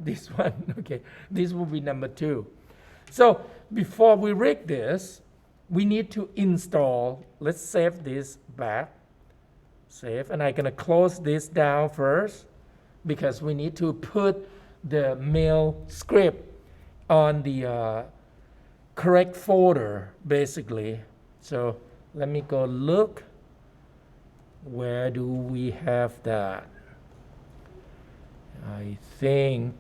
this one. Okay, this will be number 2. So before we rig this, we need to install. Let's save this back. Save, and I'm gonna close this down first because we need to put the mail script on the correct folder, basically. So let me go look. Where do we have that? I think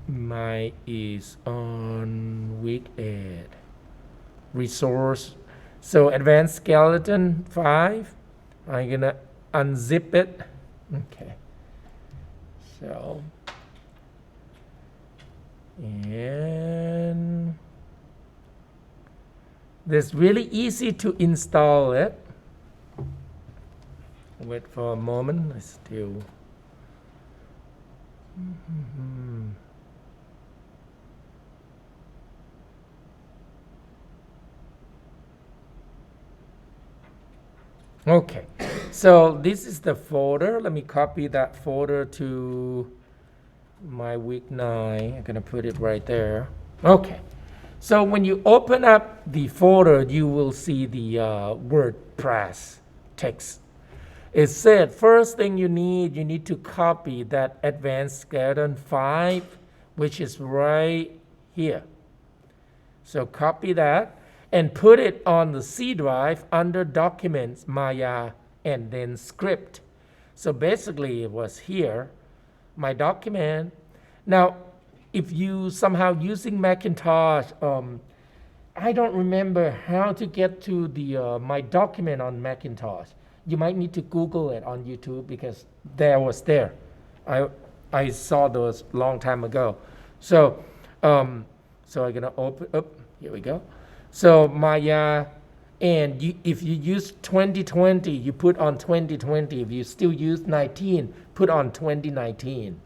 mine is on week 8. Resource. So advanced skeleton 5. I'm gonna unzip it. Okay. So, and it's really easy to install it. Wait for a moment. I still. Okay, so this is the folder. Let me copy that folder to my week 9. I'm gonna put it right there. Okay, so when you open up the folder, you will see the WordPress text. It said first thing you need to copy that advanced skeleton 5, which is right here. So copy that and put it on the C drive under Documents, Maya, and then Script. So basically it was here, my document. Now, if you somehow using Macintosh, I don't remember how to get to the my document on Macintosh. You might need to Google it on YouTube because there was there. I saw those long time ago. So, so I'm gonna open up. Here we go. So Maya, and if you use 2020, you put on 2020. If you still use 19, put on 2019.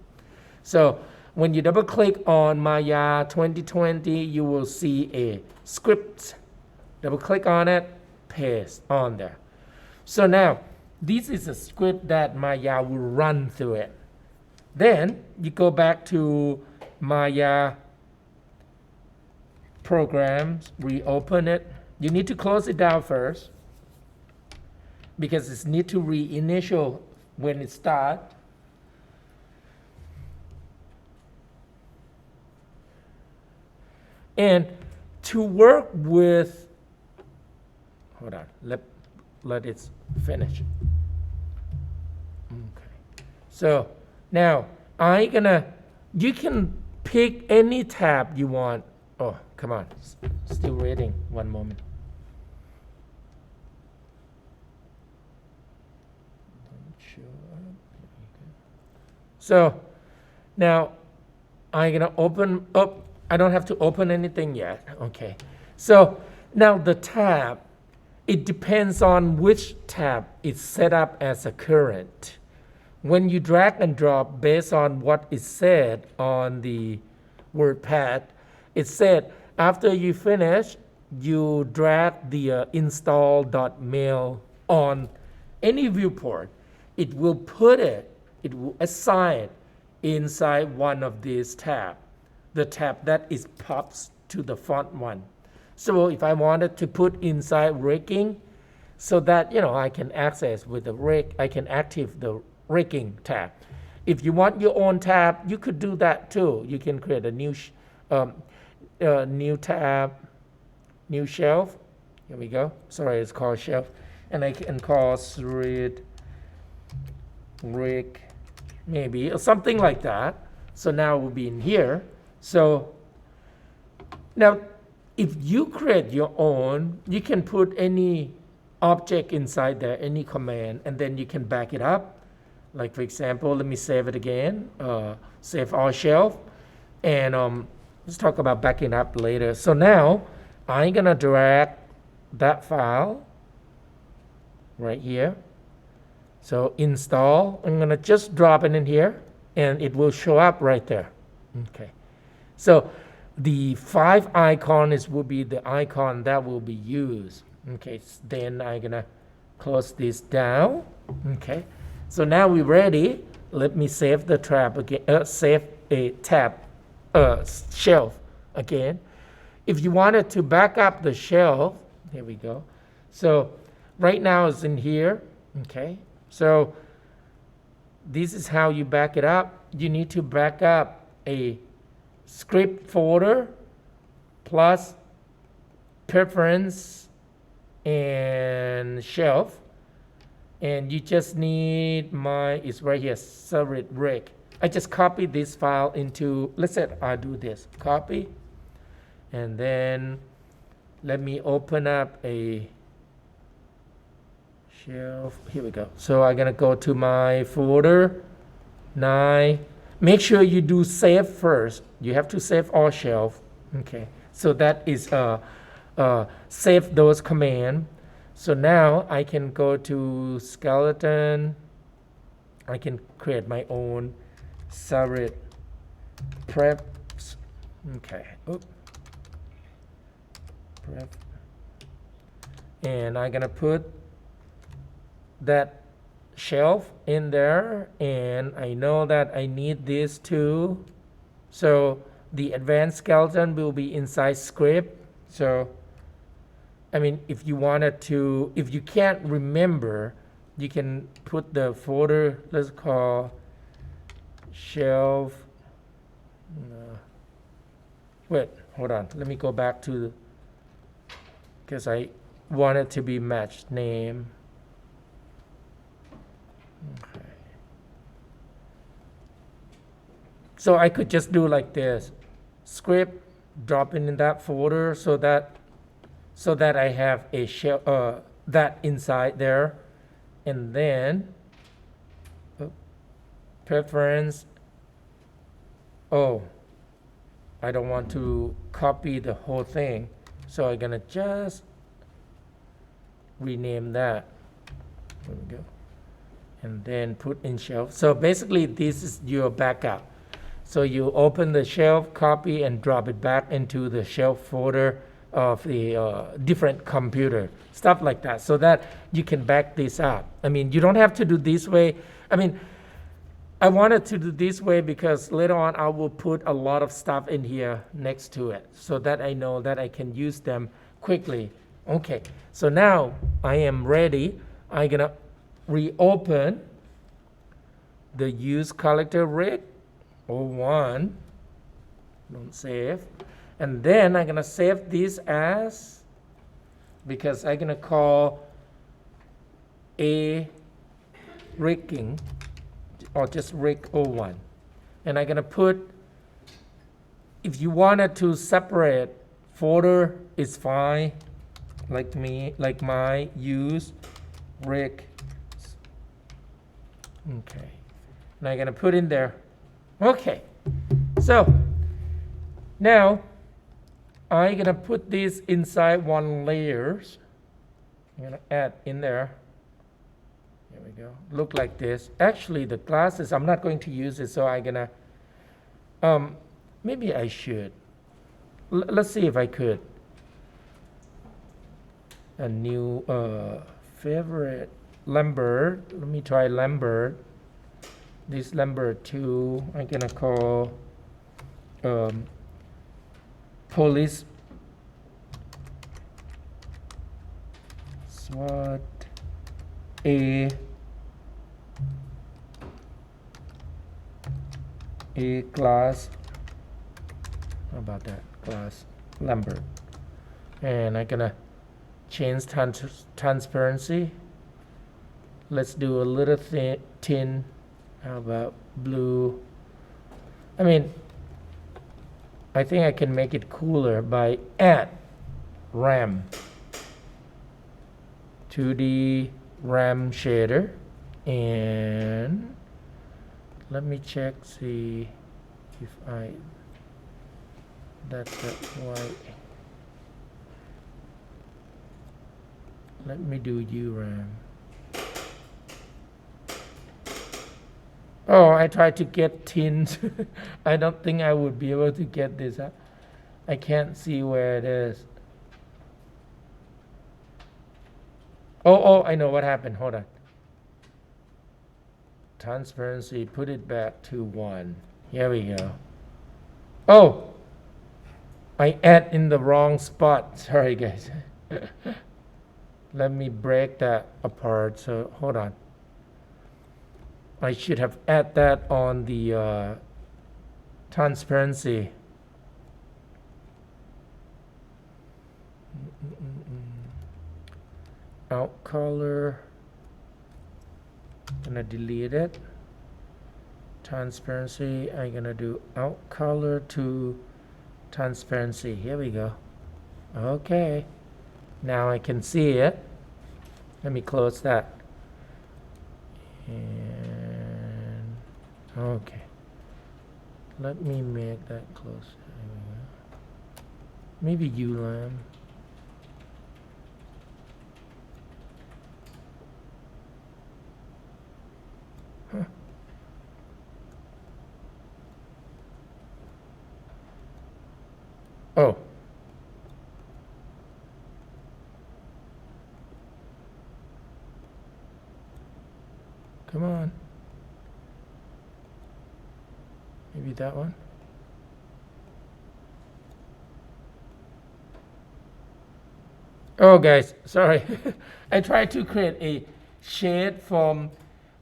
So when you double click on Maya 2020, you will see a script. Double click on it, paste on there. So now, this is a script that Maya will run through it. Then you go back to Maya programs, reopen it. You need to close it down first because it needs to reinitial when it starts. And to work with, hold on, let it finish. Okay. So now you can pick any tab you want. Oh, come on, still reading, one moment. So now I'm gonna open up. I don't have to open anything yet. Okay. So now the tab, it depends on which tab is set up as a current. When you drag and drop based on what is said on the WordPad, it said after you finish, you drag the install.mail on any viewport. It will it will assign it inside one of these tabs, the tab that is pops to the front one. So if I wanted to put inside rigging, so that I can access with the rig, I can activate the rigging tab. If you want your own tab, you could do that too. You can create a new new tab, new shelf. Here we go. Sorry, it's called shelf, and I can call rig maybe or something like that. So now it will be in here. So now, if you create your own, you can put any object inside there, any command, and then you can back it up. Like for example, let me save it again. Save all shelf, and let's talk about backing up later. So now I'm gonna drag that file right here. So install. I'm gonna just drop it in here, and it will show up right there. Okay. So the 5 icons will be the icon that will be used. Okay, then I'm gonna close this down. Okay, so now we're ready. Let me save the tab again. Save a tab shelf again. If you wanted to back up the shelf, here we go. So right now it's in here, okay? So this is how you back it up. You need to back up a script folder plus preference and shelf. And you just need it's right here, subred rig. I just copied this file into, let's say I'll do this, copy. And then let me open up a shelf. Here we go. So I'm gonna go to my folder 9. Make sure you do save first. You have to save all shelf. Okay. So that is save those command. So now I can go to skeleton. I can create my own subred preps. Okay. Oops. And I'm gonna put that shelf in there, and I know that I need this too. So the advanced skeleton will be inside script. So I mean, if you wanted to, if you can't remember, you can put the folder, let's call shelf. Wait, hold on. Let me go back to, because I want it to be matched name. Okay. So I could just do like this, script, drop it in that folder so that I have a shell, that inside there, and then preference. Oh, I don't want to copy the whole thing, so I'm gonna just rename that. There we go. And then put in shelf. So basically this is your backup. So you open the shelf, copy, and drop it back into the shelf folder of the different computer, stuff like that, so that you can back this up. I mean, you don't have to do this way. I mean, I wanted to do this way because later on I will put a lot of stuff in here next to it so that I know that I can use them quickly. Okay, so now I am ready. I'm gonna reopen the use collector rig 01. Don't save. And then I'm gonna save this as, because I'm gonna call a rigging, or just rig 01. And I'm gonna put, if you wanted to separate folder, it's fine. Like my use rig. Okay. And I'm gonna put in there. Okay. So now I'm gonna put this inside one layers. I'm gonna add in there. There we go. Look like this. Actually, the glasses, I'm not going to use it, so I'm gonna, maybe I should. Let's see if I could. A new favorite Lambert. Let me try Lambert. This Lambert 2, I'm gonna call police SWAT A class. How about that? Class Lambert. And I'm gonna change transparency. Let's do a little thin. How about blue? I mean, I think I can make it cooler by add RAM. 2D RAM shader. And let me check, see if that's white. Let me do URAM. Oh, I tried to get tint. I don't think I would be able to get this up. I can't see where it is. Oh, I know what happened. Hold on. Transparency, put it back to 1. Here we go. Oh, I add in the wrong spot. Sorry, guys. Let me break that apart. So hold on. I should have add that on the transparency. Out color. Gonna delete it. Transparency. I'm gonna do out color to transparency. Here we go. Okay. Now I can see it. Let me close that. And okay. Let me make that close. Maybe ULAM. Huh. Oh. Come on. Maybe that one. Oh, guys, sorry. I tried to create a shade from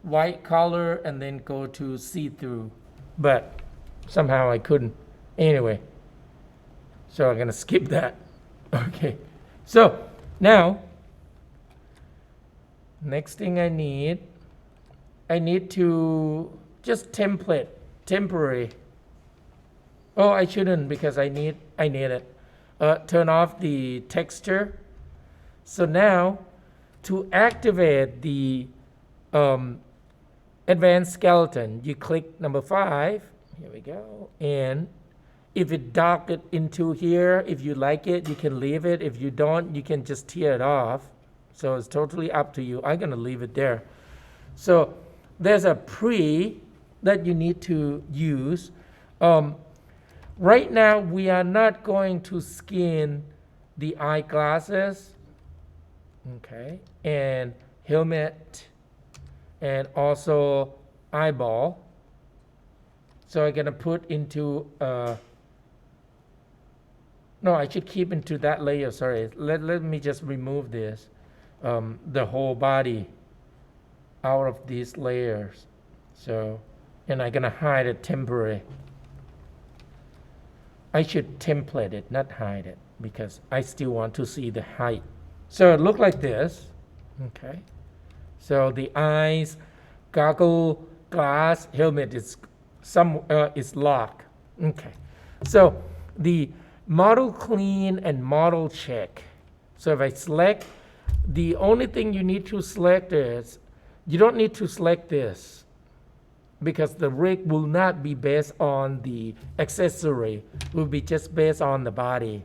white color and then go to see-through, but somehow I couldn't. Anyway, so I'm gonna skip that. Okay, so now, next thing I need to just temporary. Oh, I shouldn't because I need it. Turn off the texture. So now, to activate the advanced skeleton, you click number 5. Here we go. And if it dock it into here, if you like it, you can leave it. If you don't, you can just tear it off. So it's totally up to you. I'm gonna leave it there. So there's a pre that you need to use. Right now, we are not going to skin the eyeglasses, okay, and helmet, and also eyeball. So I'm gonna put into, no, I should keep into that layer, sorry. Let me just remove this, the whole body out of these layers. So, and I'm gonna hide it temporary. I should template it, not hide it, because I still want to see the height. So it looks like this, okay. So the eyes, goggle, glass, helmet is locked, okay. So the model clean and model check. So if I select, the only thing you need to select is, you don't need to select this because the rig will not be based on the accessory. It will be just based on the body.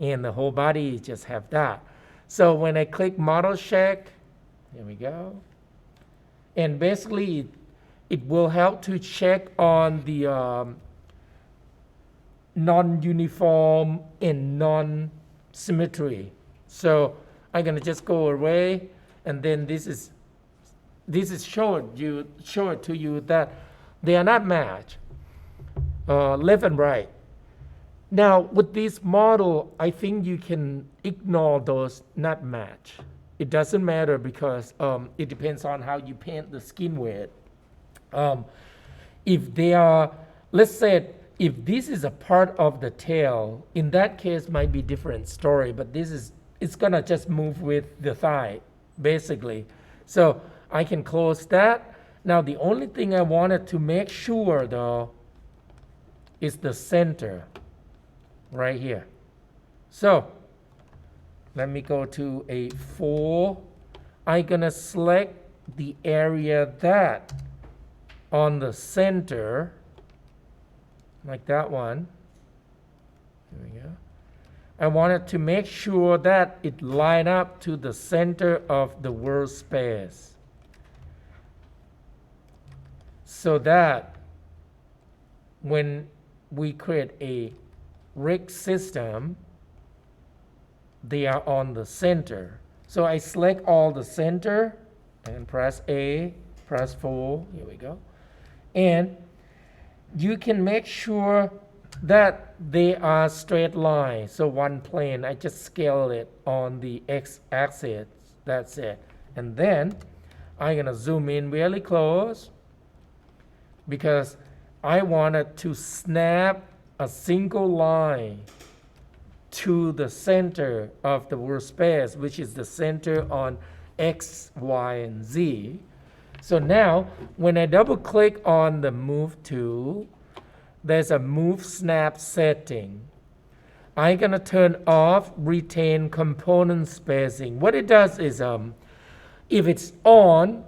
And the whole body just have that. So when I click model check, here we go. And basically it will help to check on the non-uniform and non-symmetry. So I'm gonna just go away, and then this is show it to you that they are not matched, left and right. Now with this model, I think you can ignore those not match. It doesn't matter because it depends on how you paint the skin with it. If they are, let's say, if this is a part of the tail, in that case might be different story, but it's gonna just move with the thigh, basically. So I can close that. Now the only thing I wanted to make sure though is the center right here. So let me go to a 4. I'm gonna select the area that on the center, like that one. There we go. I wanted to make sure that it line up to the center of the workspace, so that when we create a rig system, they are on the center. So I select all the center and press A, press 4, here we go. And you can make sure that they are straight lines, so one plane, I just scale it on the x-axis, that's it. And then I'm going to zoom in really close because I wanted to snap a single line to the center of the workspace, which is the center on X, Y, and Z. So now, when I double click on the Move tool, there's a Move Snap setting. I'm going to turn off Retain Component Spacing. What it does is, if it's on,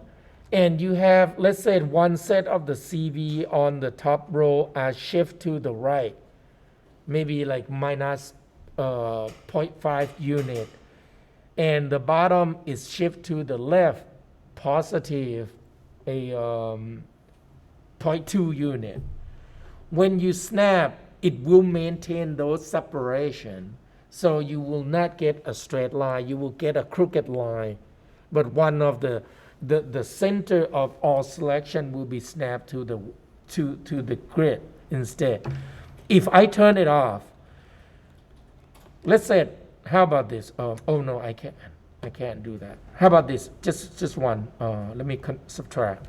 and you have, let's say, one set of the CV on the top row shift to the right, maybe like minus 0.5 unit, and the bottom is shift to the left, positive a 0.2 unit. When you snap, it will maintain those separation, so you will not get a straight line, you will get a crooked line, but one of the center of all selection will be snapped to the grid instead. If I turn it off, let's say, how about this? Oh no, I can't do that. How about this? Just one. Let me subtract.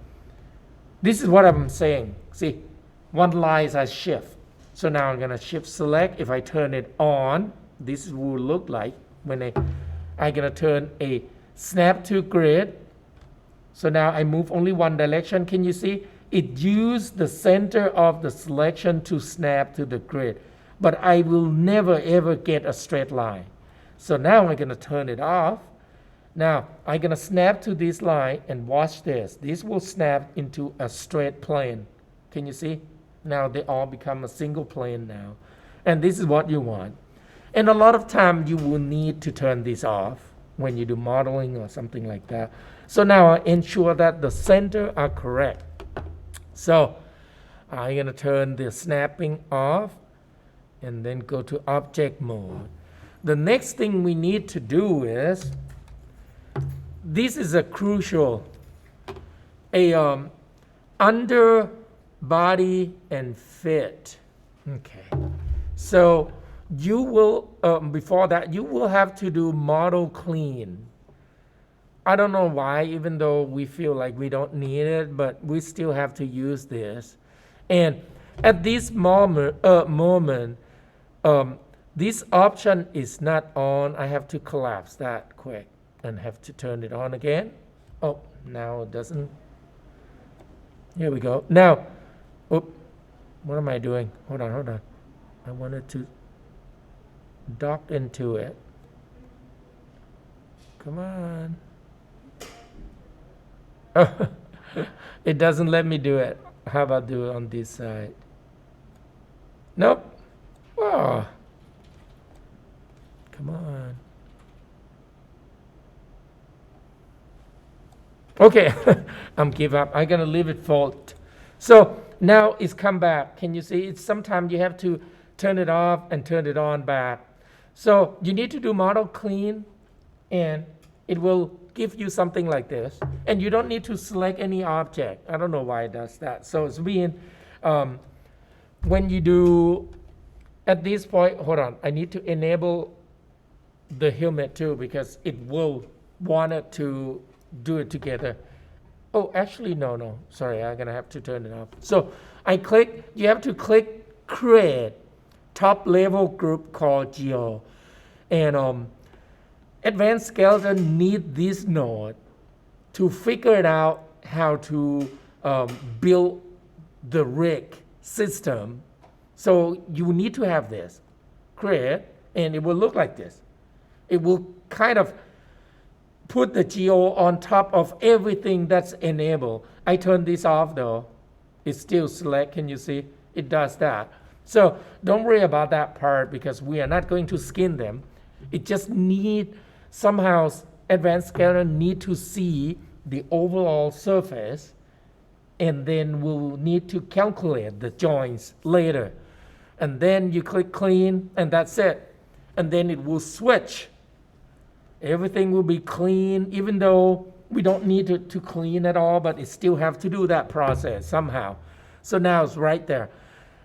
This is what I'm saying. See, one line is a shift. So now I'm gonna shift select. If I turn it on, this will look like when I'm gonna turn a snap to grid. So now I move only one direction. Can you see? It used the center of the selection to snap to the grid. But I will never ever get a straight line. So now I'm going to turn it off. Now I'm going to snap to this line and watch this. This will snap into a straight plane. Can you see? Now they all become a single plane now. And this is what you want. And a lot of time you will need to turn this off when you do modeling or something like that. So now I ensure that the center are correct. So I'm going to turn the snapping off and then go to object mode. The next thing we need to do is, this is a crucial, under body and fit. Okay, so you will, before that, you will have to do model clean. I don't know why, even though we feel like we don't need it, but we still have to use this. And at this moment, this option is not on. I have to collapse that quick and have to turn it on again. Oh, now it doesn't. Here we go. Now, what am I doing? Hold on. I wanted to dock into it. Come on. It doesn't let me do it. How about do it on this side? Nope. Oh. Come on. Okay, I'm give up. I'm gonna leave it fault. So now it's come back. Can you see? It's sometimes you have to turn it off and turn it on back. So you need to do model clean, and it will give you something like this. And you don't need to select any object. I don't know why it does that. So it's being, when you do, at this point, hold on, I need to enable the helmet too, because it will want it to do it together. Oh, actually, no, sorry, I'm gonna have to turn it off. So I click, you have to click create top level group called Geo. And Advanced Skeleton need this node to figure it out how to build the rig system. So you need to have this create, and it will look like this. It will kind of put the geo on top of everything that's enabled. I turn this off though. It's still select, can you see? It does that. So don't worry about that part because we are not going to skin them. It just need, somehow Advanced Skeleton need to see the overall surface, and then we'll need to calculate the joints later. And then you click clean, and that's it. And then it will switch. Everything will be clean, even though we don't need to clean at all, but it still have to do that process somehow. So now it's right there.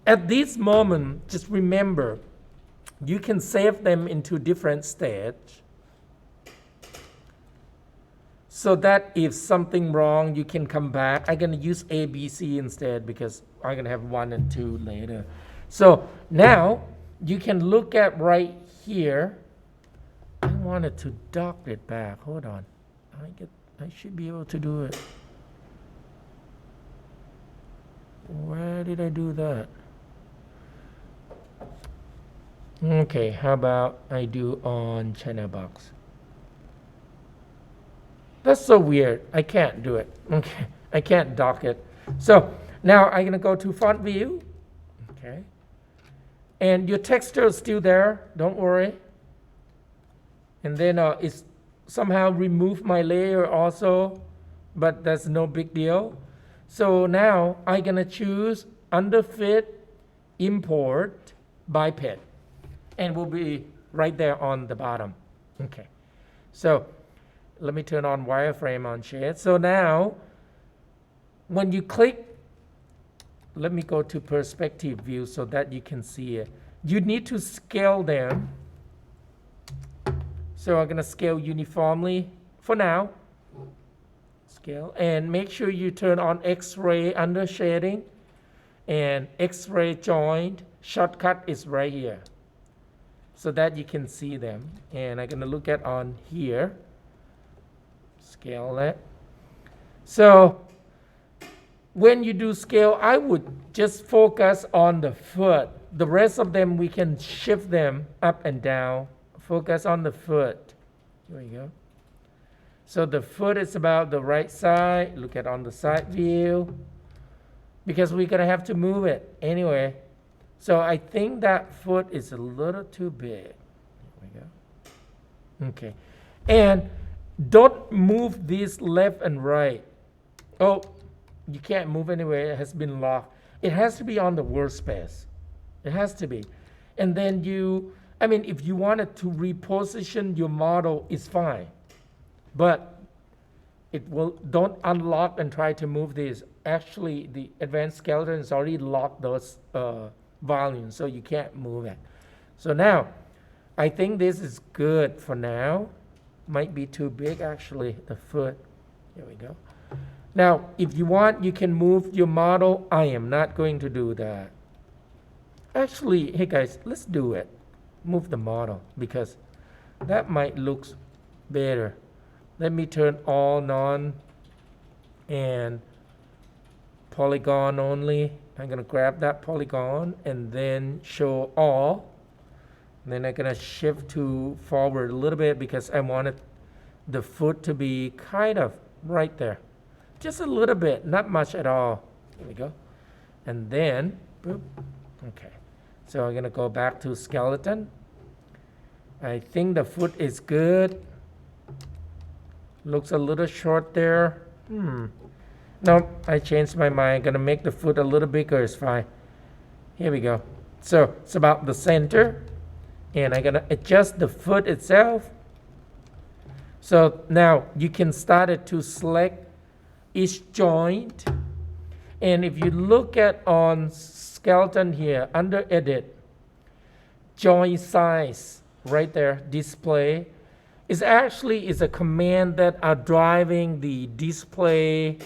At this moment, just remember, you can save them into different states so that if something wrong, you can come back. I'm going to use A, B, C instead because I'm going to have 1 and 2 later. So now you can look at right here. I wanted to dock it back. Hold on. I should be able to do it. Where did I do that? Okay, how about I do on channel box? That's so weird. I can't do it. Okay, I can't dock it. So now I'm gonna go to font view. Okay, and your texture is still there. Don't worry. And then it's somehow removed my layer also, but that's no big deal. So now I'm gonna choose underfit import biped, and will be right there on the bottom. Okay, so let me turn on wireframe on shade. So now when you click, let me go to perspective view so that you can see it. You need to scale them. So I'm gonna scale uniformly for now. Scale, and make sure you turn on X-ray under shading, and X-ray joint shortcut is right here so that you can see them. And I'm gonna look at on here, scale that. So when you do scale, I would just focus on the foot. The rest of them we can shift them up and down. Focus on the foot. Here we go. So the foot is about the right side. Look at on the side view, because we're gonna have to move it anyway. So I think that foot is a little too big. Here we go. Okay, and don't move this left and right. Oh, you can't move anyway. It has been locked. It has to be on the workspace. It has to be, and then you. I mean, if you wanted to reposition your model, it's fine. But it will, don't unlock and try to move this. Actually, the advanced skeleton has already locked those volumes, so you can't move it. So now, I think this is good for now. Might be too big, actually, the foot. Here we go. Now, if you want, you can move your model. I am not going to do that. Actually, hey guys, let's do it. Move the model, because that might look better. Let me turn all non and polygon only. I'm gonna grab that polygon and then show all. And then I'm gonna shift to forward a little bit because I wanted the foot to be kind of right there. Just a little bit, not much at all. Here we go. And then, boop. Okay. So I'm gonna go back to skeleton. I think the foot is good. Looks a little short there. No, I changed my mind. I'm gonna make the foot a little bigger. It's fine. Here we go. So it's about the center, and I'm gonna adjust the foot itself. So now you can start it to select each joint. And if you look at on skeleton here, under edit, joint size, right there, display, is actually is a command that are driving the display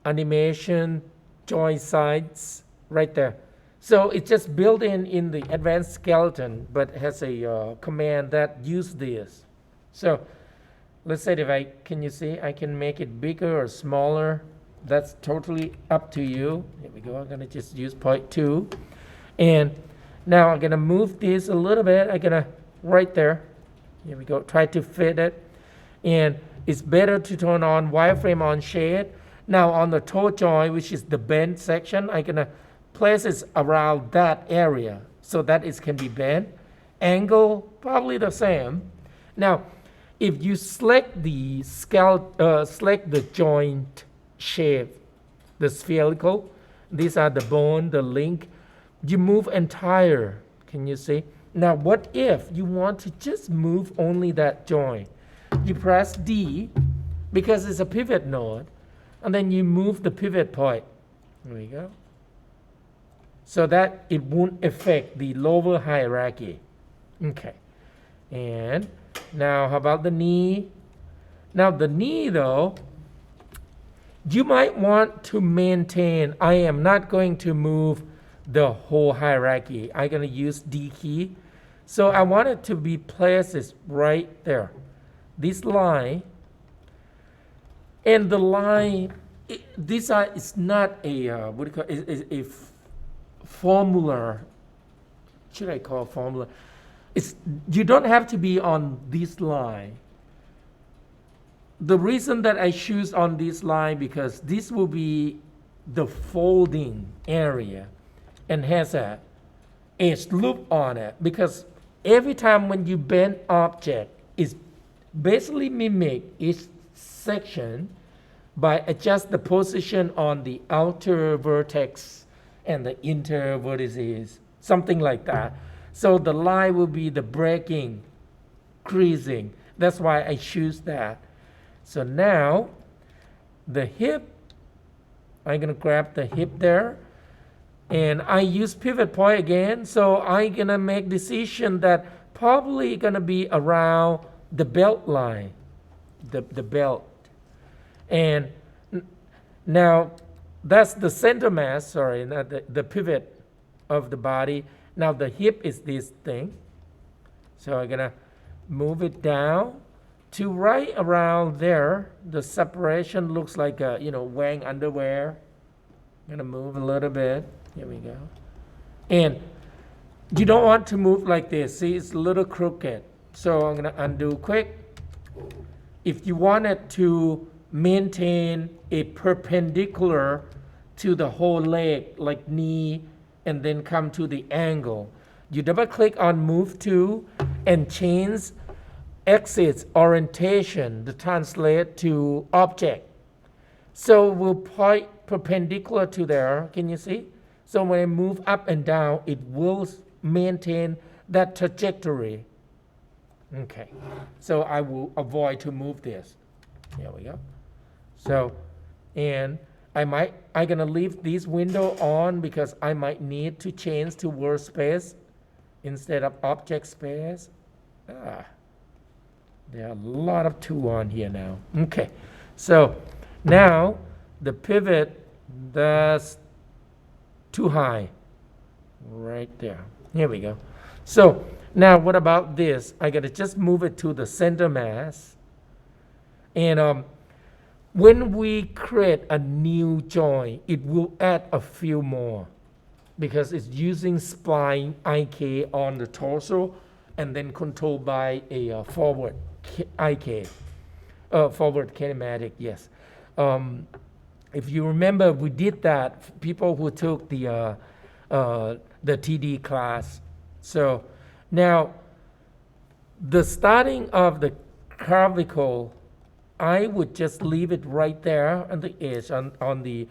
animation joint size right there. So it's just built in the advanced skeleton, but has a command that use this. So let's say if can you see, I can make it bigger or smaller. That's totally up to you. Here we go. I'm gonna just use 0.2, and now I'm gonna move this a little bit. I'm gonna right there. Here we go. Try to fit it, and it's better to turn on wireframe on shade. Now on the toe joint, which is the bend section, I'm gonna place it around that area so that it can be bent. Angle probably the same. Now, if you select the select the joint shape, the spherical, these are the bone, the link, you move entire. Can you see? Now, what if you want to just move only that joint? You press D because it's a pivot node, and then you move the pivot point. There we go. so that it won't affect the lower hierarchy. Okay. And now how about the knee? Now the knee though, you might want to maintain, I am not going to move the whole hierarchy. I'm going to use D key. So I want it to be placed right there. This line, and the line, it's not a, what do you call it, is a formula. Should I call formula? You don't have to be on this line. The reason that I choose on this line because this will be the folding area and has a edge loop on it, because every time when you bend object, it's basically mimic each section by adjust the position on the outer vertex and the inner vertices, something like that. So the line will be the breaking, creasing. That's why I choose that. So now the hip, I'm going to grab the hip there, and I use pivot point again. So I'm going to make decision that probably going to be around the belt line, the belt. And now that's the center mass, sorry, not the pivot of the body. Now the hip is this thing. So I'm going to move it down to right around there. The separation looks like a, wearing underwear. I'm going to move a little bit. Here we go. And you don't want to move like this. See, it's a little crooked. So I'm going to undo quick. If you wanted to maintain a perpendicular to the whole leg, like knee, and then come to the angle, you double click on move to and change axis orientation to translate to object. So we'll point perpendicular to there. Can you see? So when I move up and down, it will maintain that trajectory. Okay. So I will avoid to move this. Here we go. So, and I'm gonna leave this window on because I might need to change to workspace instead of object space. There are a lot of tools on here now. Okay, so now the pivot, that's too high, right there. Here we go. So now what about this? I gotta just move it to the center mass, and when we create a new joint, it will add a few more because it's using spline IK on the torso and then controlled by a forward IK, forward kinematic, yes. If you remember, we did that, people who took the TD class. So now, the starting of the clavicle, I would just leave it right there on the edge, on the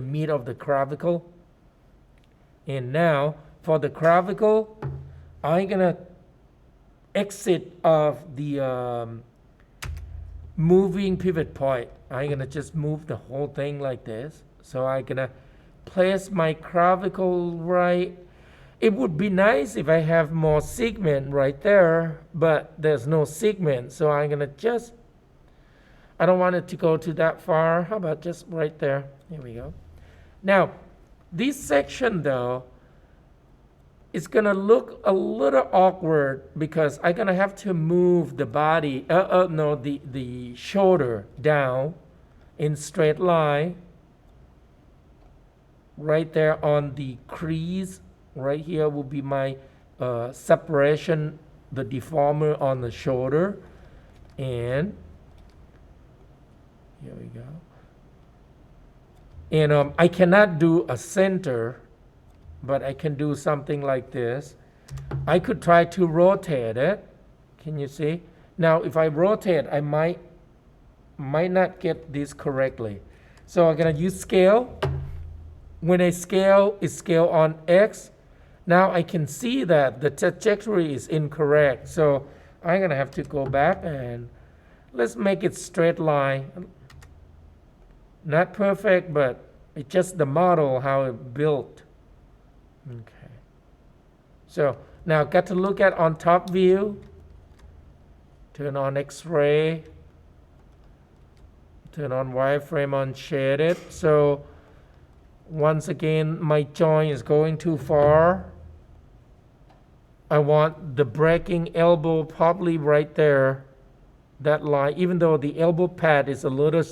mid of the clavicle. And now for the clavicle, I'm gonna exit of the moving pivot point. I'm gonna just move the whole thing like this. So I'm gonna place my clavicle right. It would be nice if I have more segment right there, but there's no segment. So I'm gonna just, I don't want it to go to that far. How about just right there? Here we go. Now, this section though, it's gonna look a little awkward because I'm gonna have to move the body, the shoulder down in straight line. Right there on the crease, right here will be my separation, the deformer on the shoulder. And here we go. And I cannot do a center, but I can do something like this. I could try to rotate it. Can you see? Now, if I rotate, I might not get this correctly. So I'm gonna use scale. When I scale, it's scale on X. Now I can see that the trajectory is incorrect. So I'm gonna have to go back and let's make it straight line. Not perfect, but It's just the model, how it built. Okay. So now got to look at on top view. Turn on X-ray. Turn on wireframe on shaded. So once again, my joint is going too far. I want the breaking elbow probably right there, that line, even though the elbow pad is a little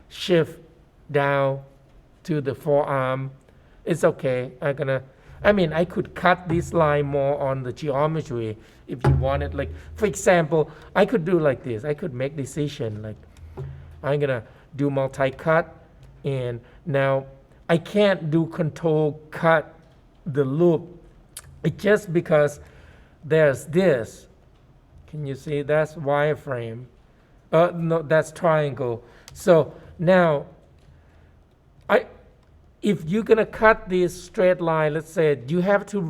shift down to the forearm. It's okay. I could cut this line more on the geometry if you wanted. Like, for example, I could do like this. I could make decision like, I'm gonna do multi-cut, and now I can't do control cut the loop. It's just because there's this. Can you see? That's wireframe. No, that's triangle. So now, if you're gonna cut this straight line, let's say you have to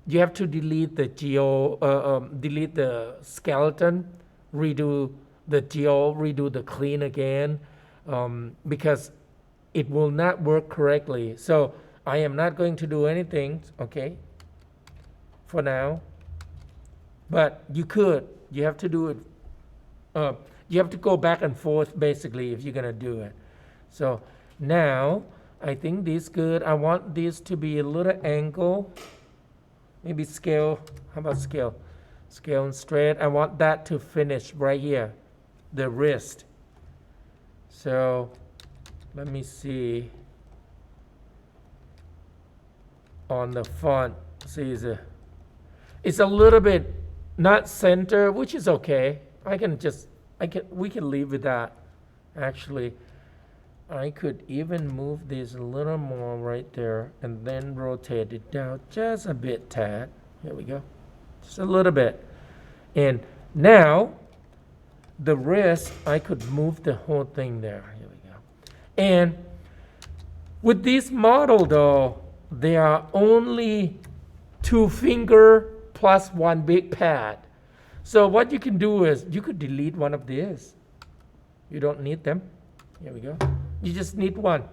delete the delete the skeleton, redo the clean again, because it will not work correctly. So I am not going to do anything, okay, for now. But you have to do it. You have to go back and forth basically if you're gonna do it. So now I think this is good. I want this to be a little angle. Maybe scale. How about scale? Scale and straight. I want that to finish right here, the wrist. So let me see. On the font, see, it's a little bit not center, which is okay. We can leave with that. Actually, I could even move this a little more right there and then rotate it down just a bit, tad. Here we go. Just a little bit. And now, the wrist, I could move the whole thing there. Here we go. And with this model, though, there are only 2 finger plus 1 big pad. So what you can do is you could delete one of these. You don't need them. Here we go. You just need one.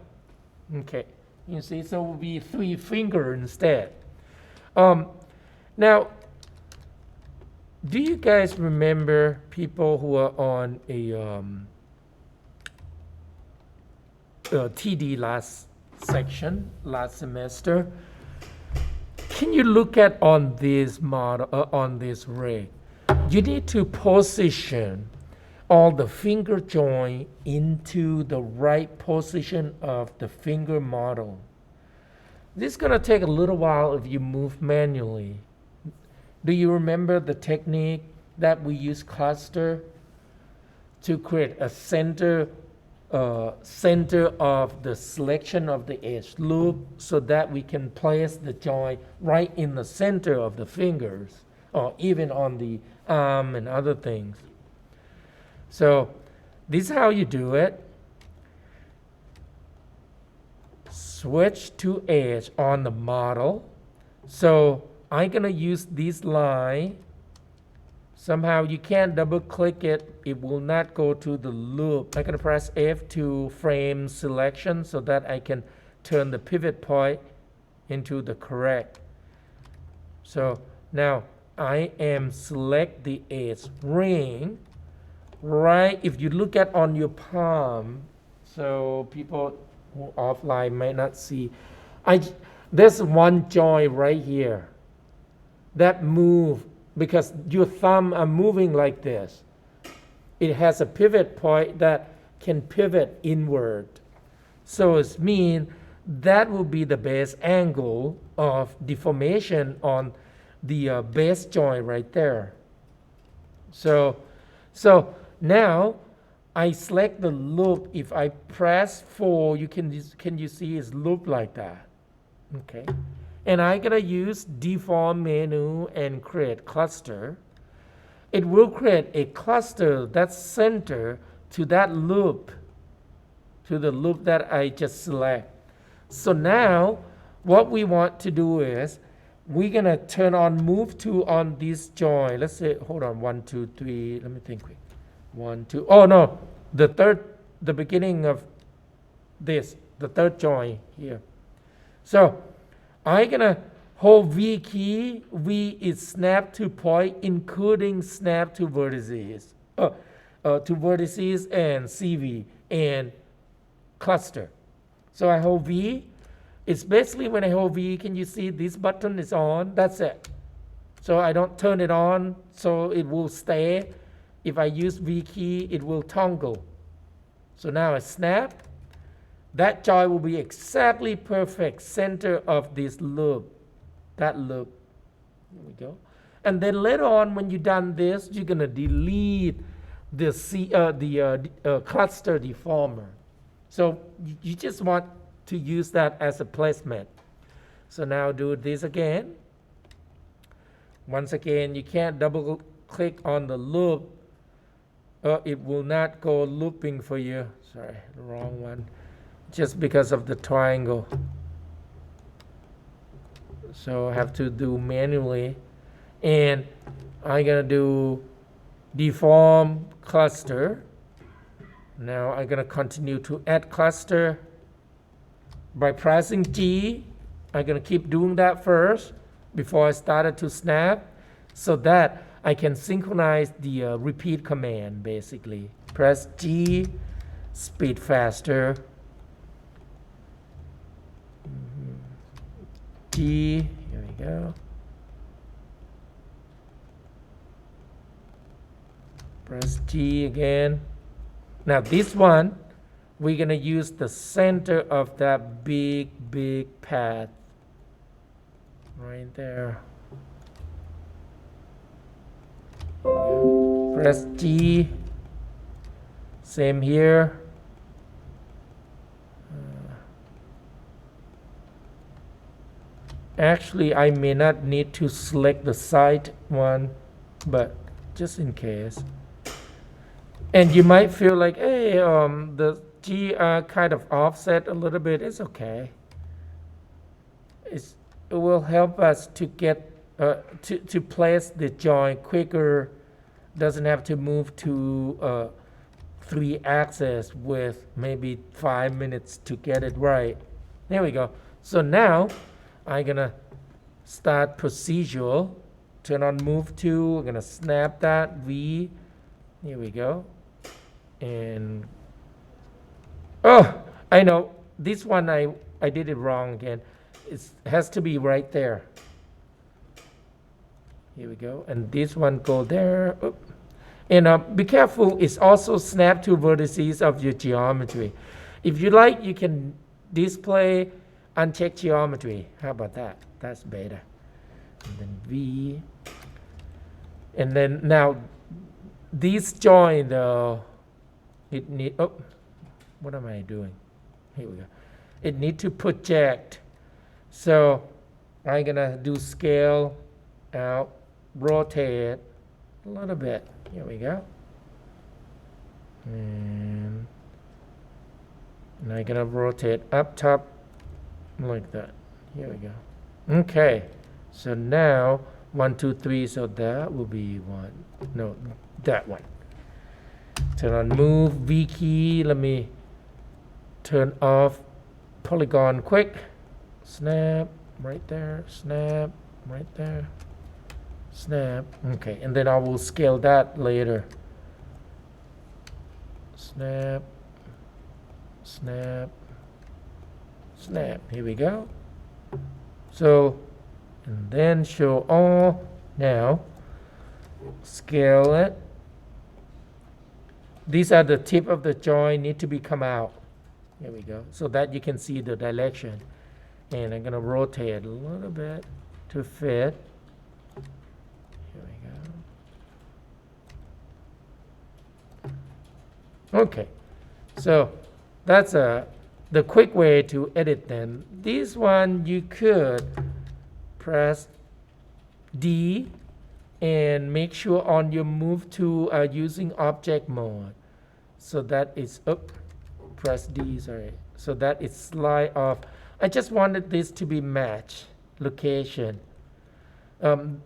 Okay. You see, so it will be 3 finger instead. Now, do you guys remember people who are on a TD last semester? Can you look at on this model, on this rig? You need to position all the finger joint into the right position of the finger model. This is going to take a little while if you move manually. Do you remember the technique that we use cluster to create a center of the selection of the edge loop so that we can place the joint right in the center of the fingers or even on the arm and other things? So this is how you do it. Switch to edge on the model. So I'm gonna use this line. Somehow you can't double click it. It will not go to the loop. I'm gonna press F to frame selection so that I can turn the pivot point into the correct. So now I am select the edge ring. Right, if you look at on your palm, so people who offline might not see, there's one joint right here that move because your thumb are moving like this. It has a pivot point that can pivot inward. So it means that will be the base angle of deformation on the base joint right there. So now I select the loop. If I press 4, can you see it's loop like that? Okay. And I'm gonna use deform menu and create cluster. It will create a cluster that's center to that loop, to the loop that I just select. So now what we want to do is we're gonna turn on move to on this joint. Let's say, hold on, 1, 2, 3. Let me think quick. 1, 2. Oh no, the beginning of this. the third joint here. So I'm gonna hold V key. V is snap to point, including snap to vertices, and CV and cluster. So I hold V. It's basically when I hold V, can you see this button is on? That's it. So I don't turn it on, so it will stay. If I use V key, it will toggle. So now I snap. That joint will be exactly perfect center of this loop. That loop. There we go. And then later on, when you're done this, you're gonna delete the cluster deformer. So you just want to use that as a placement. So now do this again. Once again, you can't double click on the loop. It will not go looping for you. Sorry, the wrong one. Just because of the triangle. So I have to do manually. And I'm gonna do deform cluster. Now I'm gonna continue to add cluster by pressing G. I'm gonna keep doing that first before I started to snap, so that I can synchronize the repeat command. Basically, press G, speed faster. G, here we go. Press G again. Now this one, we're gonna use the center of that big path right there. Press G. Same here. Actually, I may not need to select the side one, but just in case. And you might feel like, hey, the G are kind of offset a little bit. It's okay. It will help us to get to place the joint quicker. Doesn't have to move to 3 axis with maybe 5 minutes to get it right. There we go. So now I'm gonna start procedural. Turn on move to. I'm gonna snap that V. Here we go. And oh, I know this one I did it wrong again. It has to be right there. Here we go. And this one go there. Oop. And be careful, it's also snap to vertices of your geometry. If you like, you can display uncheck geometry. How about that? That's better. And then V. And then now this joint, it need, oh, what am I doing? Here we go. It need to project. So I'm gonna do scale out, rotate a little bit. Here we go. And I'm gonna rotate up top like that. Here we go. Okay. So now 1, 2, 3. So that will be 1. No, that one. Turn on move V key. Let me turn off polygon quick. Snap right there. Snap right there. Snap. Okay, and then I will scale that later. Snap. Snap. Snap. Here we go. So, and then show all. Now, scale it. These are the tip of the joint need to be come out. Here we go. So that you can see the direction. And I'm gonna rotate a little bit to fit. Here we go. Okay. So that's the quick way to edit them. This one you could press D and make sure on your move to using object mode. So that is up. Press D, sorry. So that is slide off. I just wanted this to be match location. The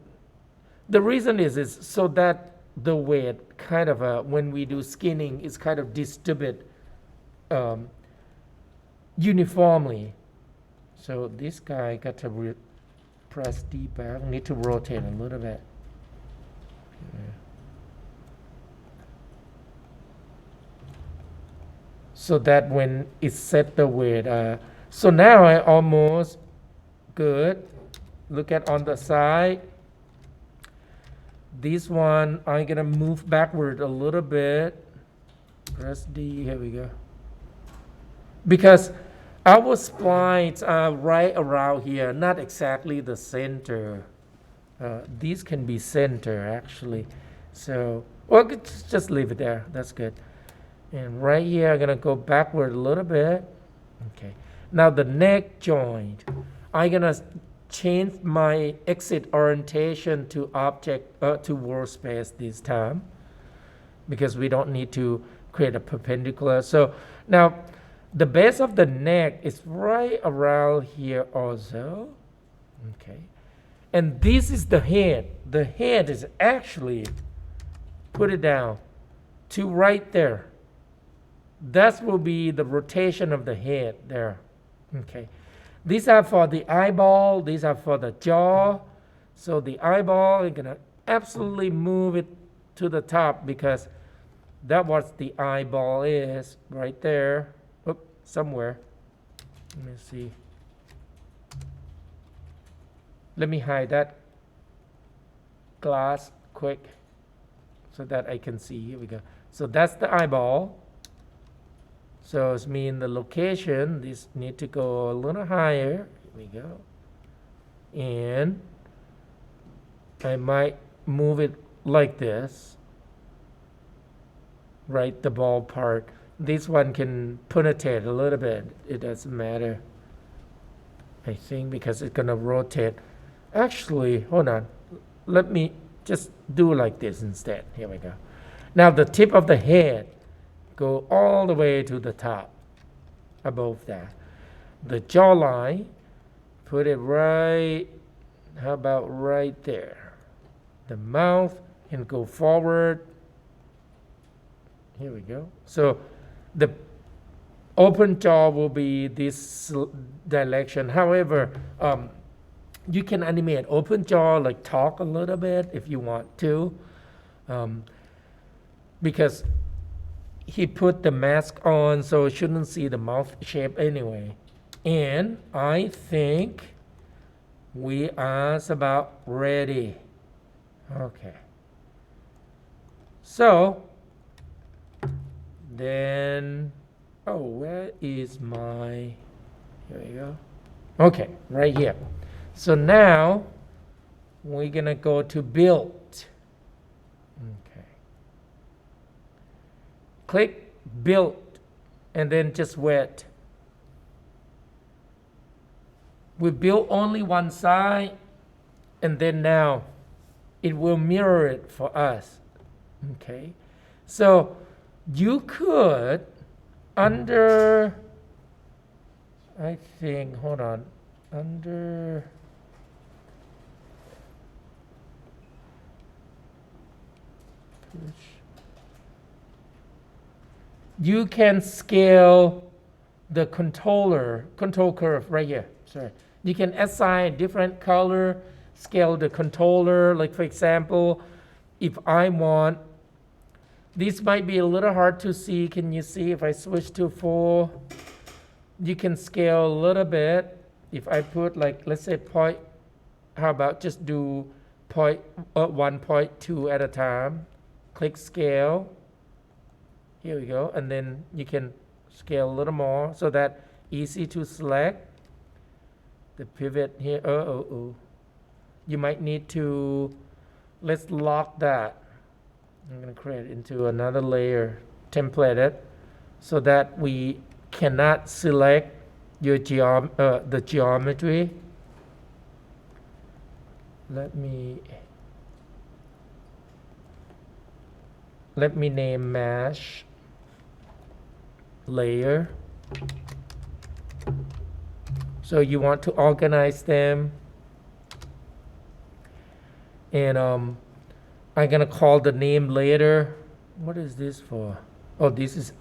reason is so that the weight kind of when we do skinning is kind of distributed uniformly. So this guy got to press D back. Need to rotate a little bit. Okay. So that when it's set the weight, so now I almost good. Look at on the side. This one I'm gonna move backward a little bit. Press D. Here we go. Because our splines are right around here, not exactly the center. These can be center actually. So, well, just leave it there. That's good. And right here, I'm gonna go backward a little bit. Okay. Now the neck joint, I'm gonna change my exit orientation to object to workspace this time, because we don't need to create a perpendicular. So now the base of the neck is right around here also. Okay. And this is the head. The head is actually, put it down, to right there. That will be the rotation of the head there. Okay. These are for the eyeball. These are for the jaw. So the eyeball, you're going to absolutely move it to the top, because that's what the eyeball is right there. Oop, somewhere. Let me see. Let me hide that glass quick so that I can see. Here we go. So that's the eyeball. So it's mean the location, this need to go a little higher. Here we go. And I might move it like this. Right, the ball part. This one can penetrate a little bit. It doesn't matter, I think, because it's gonna rotate. Actually, hold on. Let me just do like this instead. Here we go. Now the tip of the head go all the way to the top, above that. The jawline, put it right, how about right there. The mouth can go forward. Here we go. So the open jaw will be this direction. However, you can animate open jaw, like talk a little bit if you want to, because he put the mask on, so shouldn't see the mouth shape anyway. And I think we are about ready. Okay. So then, oh, where is my, here we go. Okay, right here. So now we're gonna go to build. Okay. Click build and then just wait. We build only one side, and then now it will mirror it for us. Okay. So you could under, I think, hold on, under, you can scale the control curve right here. Sorry. You can assign different color, scale the controller. Like for example, if I want, this might be a little hard to see. Can you see if I switch to full? You can scale a little bit. If I put like, let's say point, how about just do 1.2 at a time. Click scale. Here we go. And then you can scale a little more so that easy to select. The pivot here, you might need to, let's lock that. I'm going to create it into another layer, template it, so that we cannot select your the geometry. Let me name mesh layer. So you want to organize them, and I'm gonna call the name later. What is this for? Oh, this is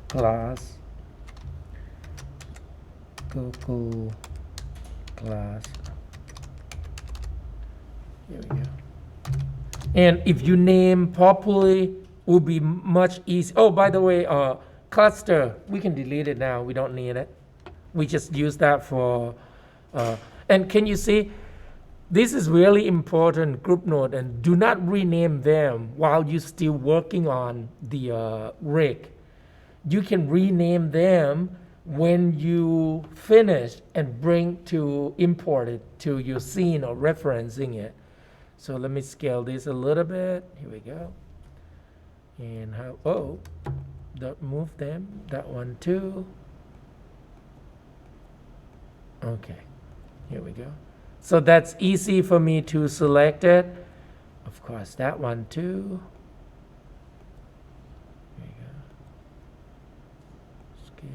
class, Google class. Here we go. And if you name properly, it will be much easier. Oh, by the way, cluster, we can delete it now. We don't need it. We just use that for, and can you see, this is really important group node, and do not rename them while you're still working on the rig. You can rename them when you finish and bring to import it to your scene or referencing it. So let me scale this a little bit. Here we go. And how, oh, don't move them. That one too. Okay, here we go. So that's easy for me to select it. Of course, that one too. There you go. Scale.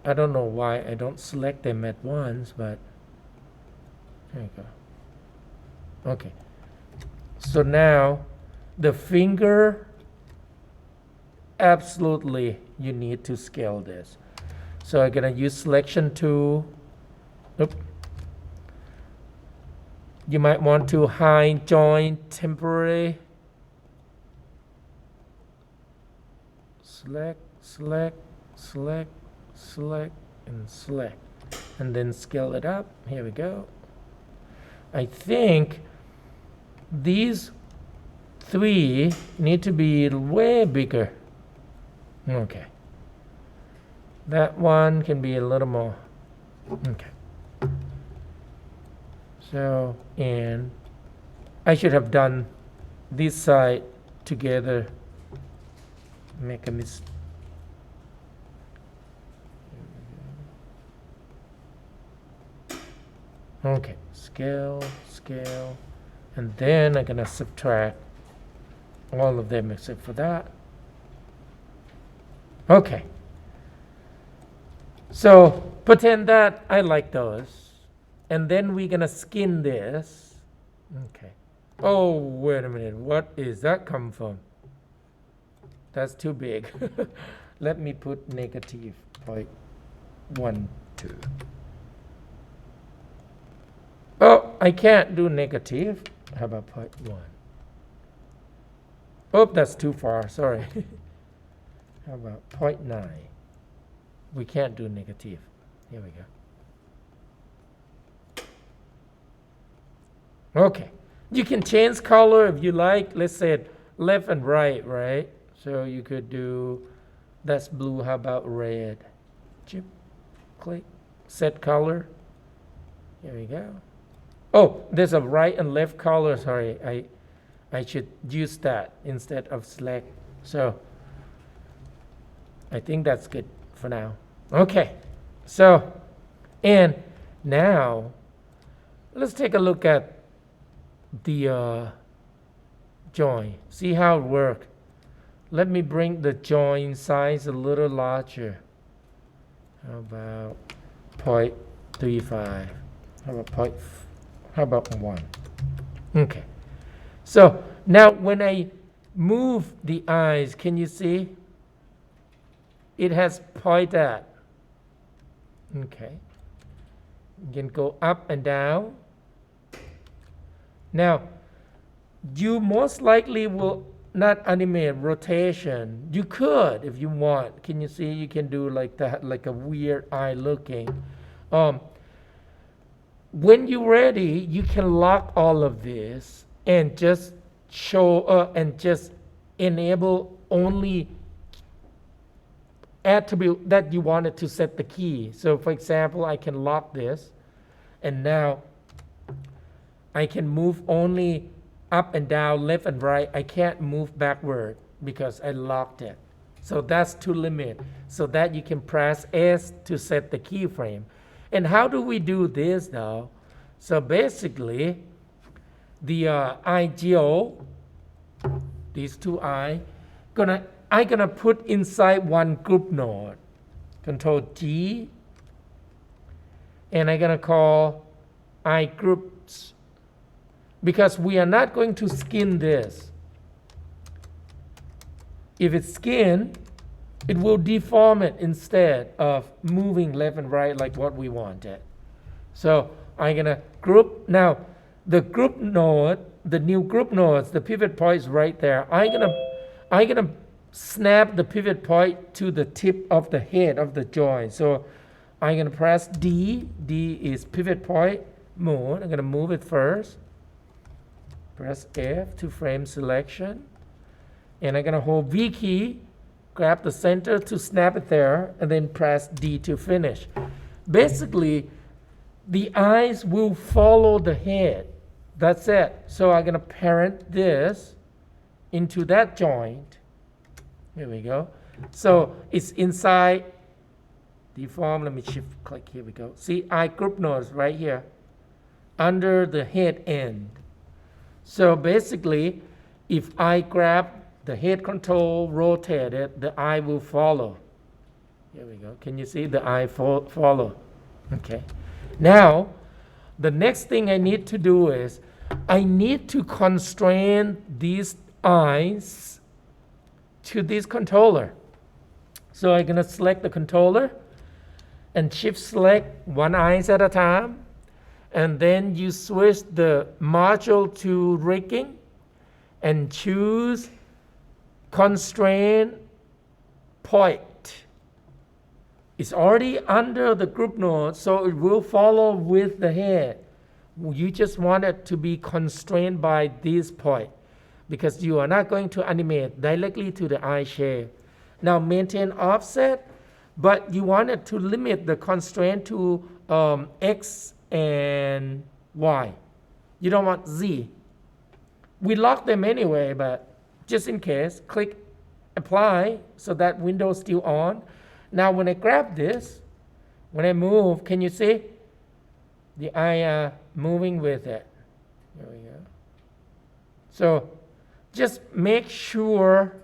I don't know why I don't select them at once, but there you go. Okay. So now the finger, absolutely you need to scale this. So I'm gonna use selection tool. Nope. You might want to hide joint temporary. Select, select, select, select, and select. And then scale it up. Here we go. I think these three need to be way bigger. Okay. That one can be a little more. Okay. So, and I should have done this side together. Make a mistake. Okay, scale, scale, and then I'm gonna subtract all of them except for that. Okay. So pretend that I like those. And then we're gonna skin this. Okay. Oh, wait a minute. What is that come from? That's too big. Let me put negative 0.12. Oh, I can't do negative. How about 0.1? Oh, that's too far. Sorry. How about 0.9? We can't do negative. Here we go. Okay. You can change color if you like. Let's say left and right, right? So you could do, that's blue. How about red? Chip, click, set color. Here we go. Oh, there's a right and left color. Sorry, I should use that instead of select. So I think that's good for now. Okay, so, and now let's take a look at the join. See how it works. Let me bring the join size a little larger. How about 0.35? How about 1? Okay. So now when I move the eyes, can you see? It has point at. Okay. You can go up and down. Now, you most likely will not animate rotation. You could if you want. Can you see? You can do like that, like a weird eye looking. When you're ready, you can lock all of this and just show and just enable only attribute that you wanted to set the key. So for example, I can lock this, and now I can move only up and down, left and right. I can't move backward because I locked it. So that's to limit, so that you can press S to set the keyframe. And how do we do this though? So basically, the IGO, these two I'm gonna put inside one group node. Control G, and I'm gonna call iGroups, because we are not going to skin this. If it's skin, it will deform it instead of moving left and right like what we wanted. So I'm gonna group. Now the group node, the new group nodes, the pivot point is right there. I'm gonna snap the pivot point to the tip of the head of the joint. So I'm gonna press D. D is pivot point mode. I'm gonna move it first. Press F to frame selection. And I'm gonna hold V key, grab the center to snap it there, and then press D to finish. Basically, the eyes will follow the head. That's it. So I'm gonna parent this into that joint. Here we go. So it's inside deform. Let me shift click. Here we go. See, eye group nodes right here under the head end. So basically, if I grab the head control, rotate it, the eye will follow. Here we go. Can you see the eye follow? Okay. Now, the next thing I need to do is I need to constrain these eyes to this controller. So I'm going to select the controller and shift select one eye at a time. And then you switch the module to rigging and choose constraint point. It's already under the group node, so it will follow with the head. You just want it to be constrained by this point because you are not going to animate directly to the eye shape. Now maintain offset, but you want it to limit the constraint to X and Y. You don't want Z. We lock them anyway, but just in case, click apply so that window is still on. Now when I grab this, when I move, can you see the eye moving with it? There we go. So just make sure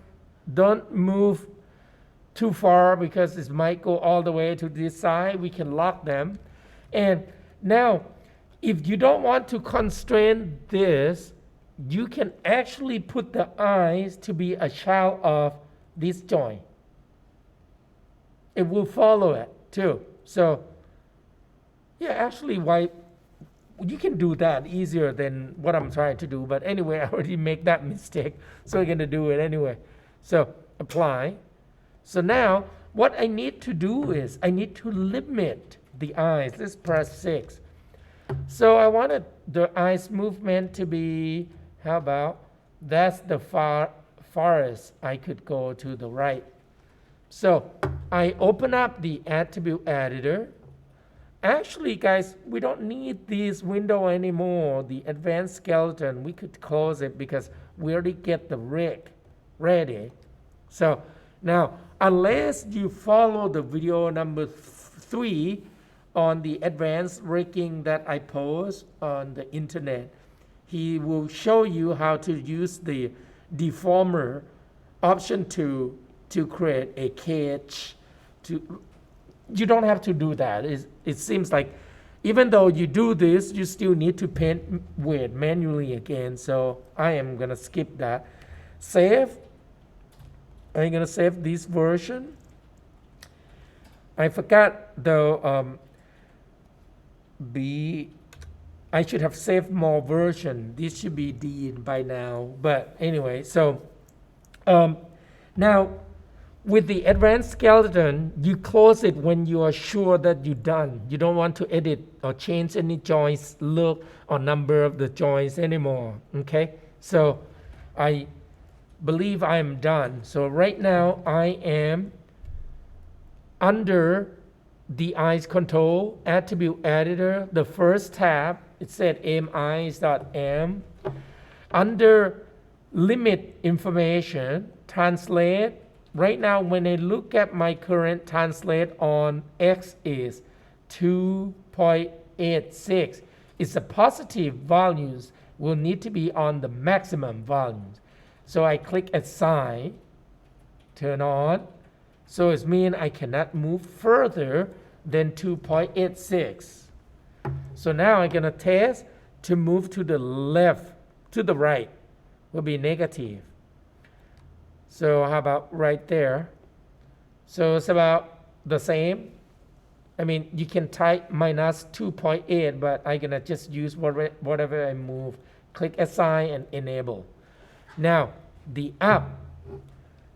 don't move too far because this might go all the way to this side. We can lock them. And now, if you don't want to constrain this, you can actually put the eyes to be a child of this joint. It will follow it too. So, yeah, actually, why you can do that easier than what I'm trying to do. But anyway, I already make that mistake, so I'm going to do it anyway. So, apply. So now, what I need to do is I need to limit the eyes. Let's press 6. So I wanted the eyes movement to be, how about, that's the farthest I could go to the right. So I open up the attribute editor. Actually, guys, we don't need this window anymore. The advanced skeleton, we could close it because we already get the rig ready. So now, unless you follow the video number 3 on the advanced rigging that I post on the internet, he will show you how to use the deformer option to create a cage. You don't have to do that. It seems like even though you do this, you still need to paint with manually again. So I am gonna skip that. Save. I'm gonna save this version. I forgot though. I should have saved more version. This should be D by now. But anyway, so now with the advanced skeleton, you close it when you are sure that you're done. You don't want to edit or change any joints, look, or number of the joints anymore. Okay, so I believe I am done. So right now I am under the eyes control attribute editor, the first tab. It said AMIs.m. Under limit information, translate. Right now, when I look at my current translate on X is 2.86. It's a positive values will need to be on the maximum values. So I click assign, turn on. So it means I cannot move further than 2.86. So now I'm going to test to move to the left, to the right will be negative. So how about right there? So it's about the same. I mean, you can type minus 2.8, but I'm gonna just use whatever I move. Click assign and enable. Now, the up.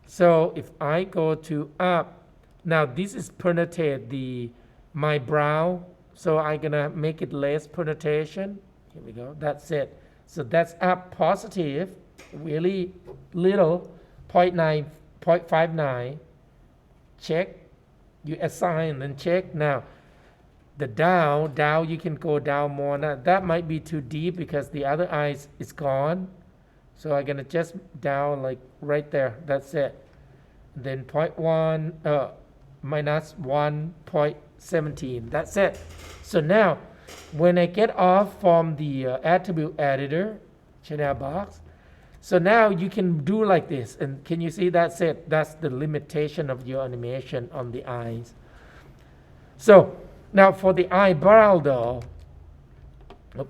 So if I go to up, now this is permutate my brow. So I'm gonna make it less permutation. Here we go, that's it. So that's up positive, really little, 0.9, 0.59. Check, you assign and check. Now, the down, you can go down more. Now, that might be too deep because the other eye is gone. So I'm gonna just down like right there, that's it. Then 0.1, minus 1.17, that's it. So now, when I get off from the attribute editor, channel box, so now you can do like this. And can you see that's it? That's the limitation of your animation on the eyes. So now for the eyebrow though,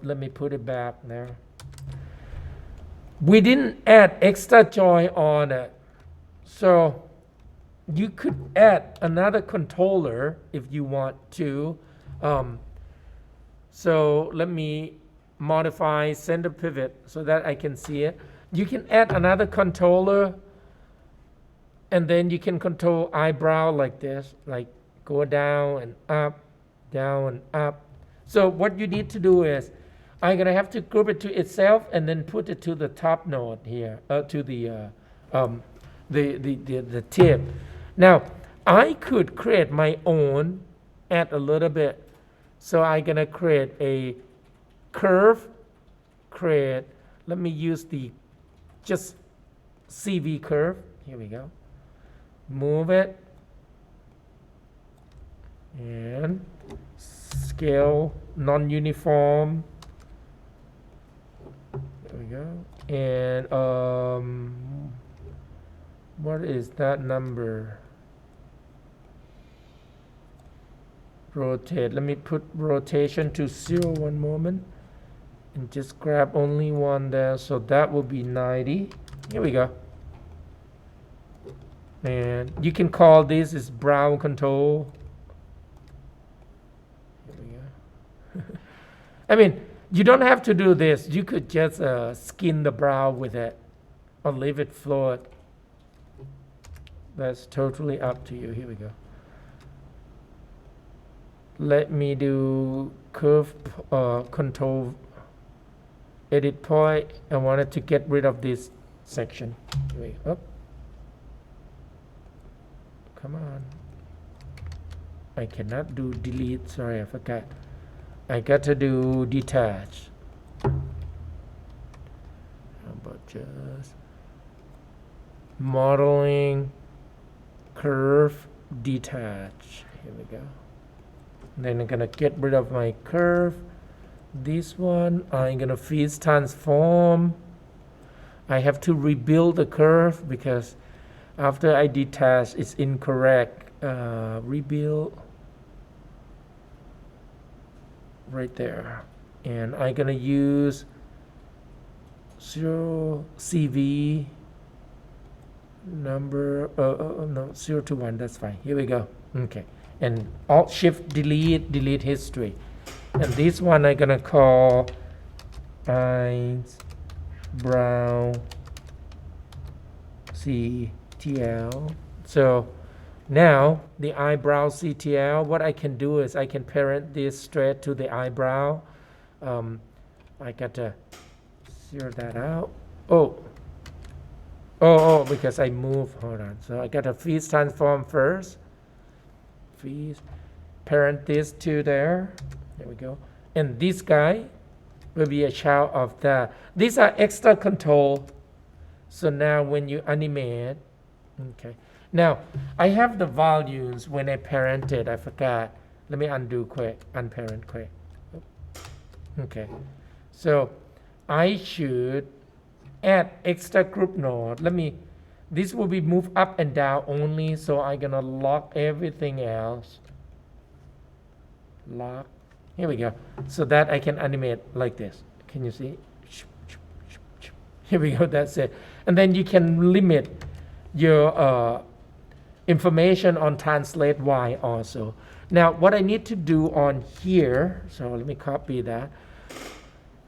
let me put it back there. We didn't add extra joy on it. So you could add another controller if you want to. So let me modify center pivot so that I can see it. You can add another controller and then you can control eyebrow like this, like go down and up, down and up. So what you need to do is I'm gonna have to group it to itself and then put it to the top node here, to the tip. Now I could create my own, add a little bit. So I'm gonna create a curve, let me use the just CV curve. Here we go. Move it and scale non-uniform. There we go. And what is that number? Rotate. Let me put rotation to 0 one moment and just grab only one there. So that will be 90. Here we go. And you can call this is brow control. Here we go. I mean, you don't have to do this. You could just skin the brow with it or leave it float. That's totally up to you. Here we go. Let me do curve control edit point. I wanted to get rid of this section. Wait, up. Come on. I cannot do delete. Sorry, I forgot. I got to do detach. How about just modeling curve detach. Here we go. Then I'm gonna get rid of my curve. This one I'm gonna freeze transform. I have to rebuild the curve because after I detach it's incorrect. Rebuild right there, and I'm gonna use 0 CV number no 0 to 1. That's fine. Here we go. Okay. And Alt Shift delete history. And this one I'm gonna call eyes brow CTL. So now the eyebrow CTL, what I can do is I can parent this straight to the eyebrow. I got to zero that out. Oh, because I move. Hold on. So I got to freeze transform first. Freeze, parent this to there. There we go. And this guy will be a child of that. These are extra control. So now when you animate, okay. Now I have the volumes when I parented. I forgot. Let me undo quick. Unparent quick. Okay. So I should add extra group node. This will be moved up and down only, so I'm gonna lock everything else. Lock. Here we go. So that I can animate like this. Can you see? Here we go. That's it. And then you can limit your information on translate Y also. Now what I need to do on here, so let me copy that.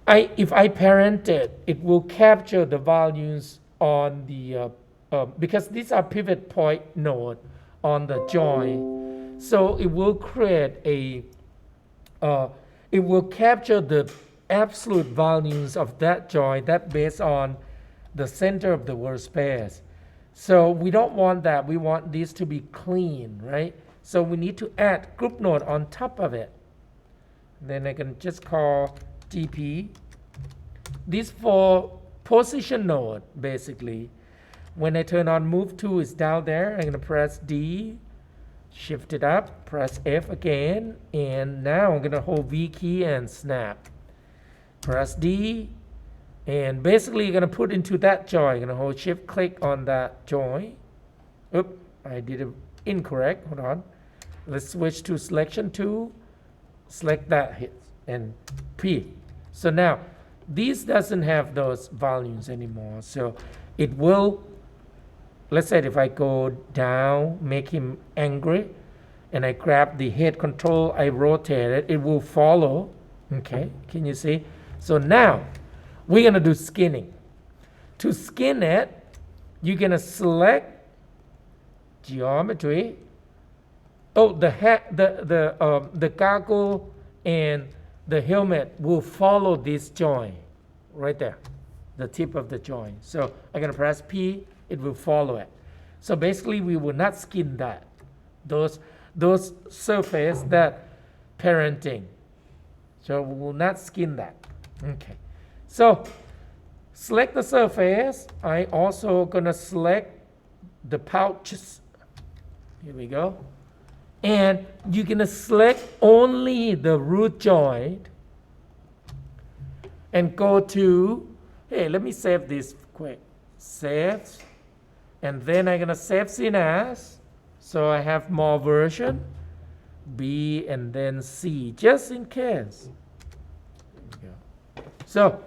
If I parent it, it will capture the values on the, because these are pivot point node on the join. So it will create it will capture the absolute values of that join that based on the center of the workspace. So we don't want that. We want this to be clean, right? So we need to add group node on top of it. Then I can just call GP. This for position node, basically. When I turn on move to, is down there. I'm going to press D, shift it up, press F again, and now I'm going to hold V key and snap. Press D, and basically you're going to put into that join. You're going to hold shift click on that join. Oops, I did it incorrect. Hold on. Let's switch to selection 2. Select that hit and P. So now this doesn't have those volumes anymore. So it will, let's say if I go down, make him angry, and I grab the head control, I rotate it, it will follow. Okay, can you see? So now we're going to do skinning. To skin it, you're going to select geometry. Oh, the goggle and the helmet will follow this joint right there, the tip of the joint. So I'm going to press P, it will follow it. So basically we will not skin that, those surface that parenting. So we will not skin that. Okay. So select the surface. I also going to select the pouches. Here we go. And you're going to select only the root joint and go to, hey, let me save this quick. Save. And then I'm going to save scene as. So I have more version. B and then C, just in case. There we go. So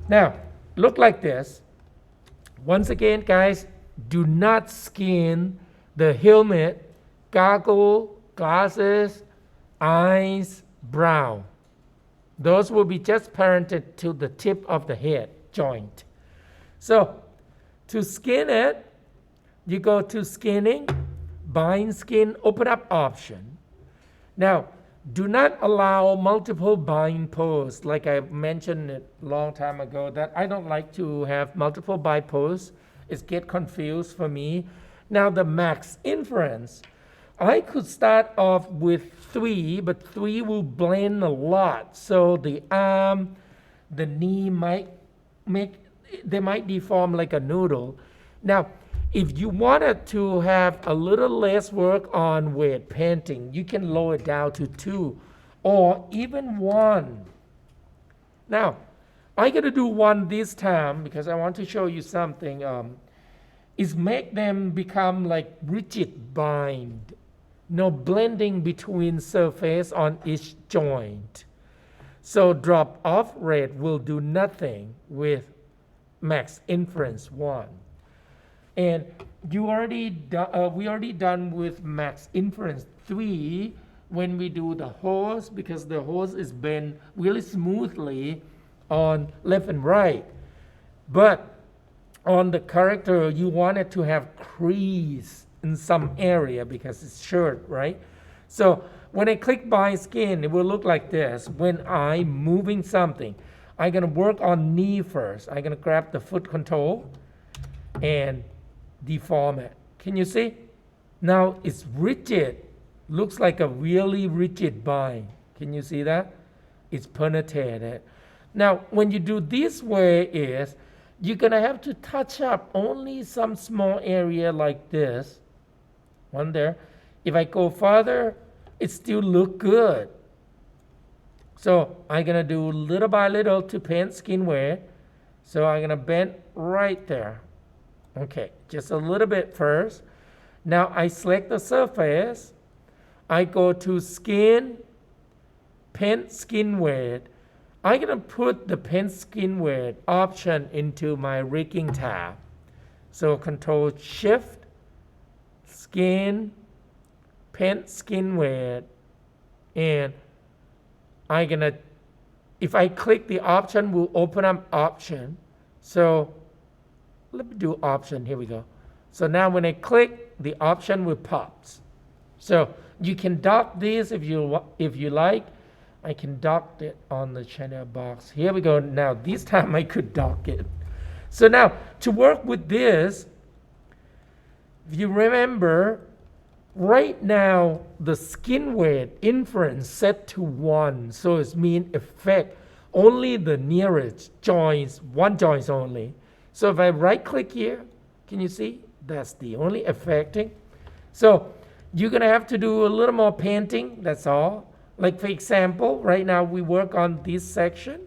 now, look like this. Once again, guys, do not skin the helmet, goggle, glasses, eyes, brow. Those will be just parented to the tip of the head joint. So to skin it, you go to skinning, bind skin, open up option. Now, do not allow multiple bind pose. Like I mentioned a long time ago, that I don't like to have multiple bind pose. It gets confused for me. Now the max inference, I could start off with 3, but 3 will blend a lot. So the arm, the knee might deform like a noodle. Now, if you wanted to have a little less work on weight painting, you can lower it down to 2 or even 1. Now, I'm going to do 1 this time because I want to show you something. Is make them become like rigid bind. No blending between surface on each joint. So drop off rate will do nothing with max inference 1. And we already done with max inference 3 when we do the hose, because the hose is bent really smoothly on left and right. But on the character, you want it to have crease in some area because it's short, right? So when I click bind skin, it will look like this. When I'm moving something, I'm going to work on knee first. I'm going to grab the foot control and deform it. Can you see? Now it's rigid. Looks like a really rigid bind. Can you see that? It's penetrated. Now when you do this way is, you're going to have to touch up only some small area like this. One there. If I go further, it still look good. So I'm going to do little by little to paint skin wear. So I'm going to bend right there. Okay, just a little bit first. Now I select the surface. I go to skin, paint skin weight. I'm going to put the paint skin weight option into my rigging tab. So Control Shift, Skin, Pen Skin Weight, and I'm gonna, if I click the option, will open up option. So let me do option, here we go. So now when I click, the option will pop. So you can dock this if you like. I can dock it on the channel box. Here we go. Now this time I could dock it. So now to work with this, if you remember, right now the skin weight inference set to 1. So it means affect only the nearest joints, one joint only. So if I right click here, can you see? That's the only affecting. So you're going to have to do a little more painting, that's all. Like for example, right now we work on this section.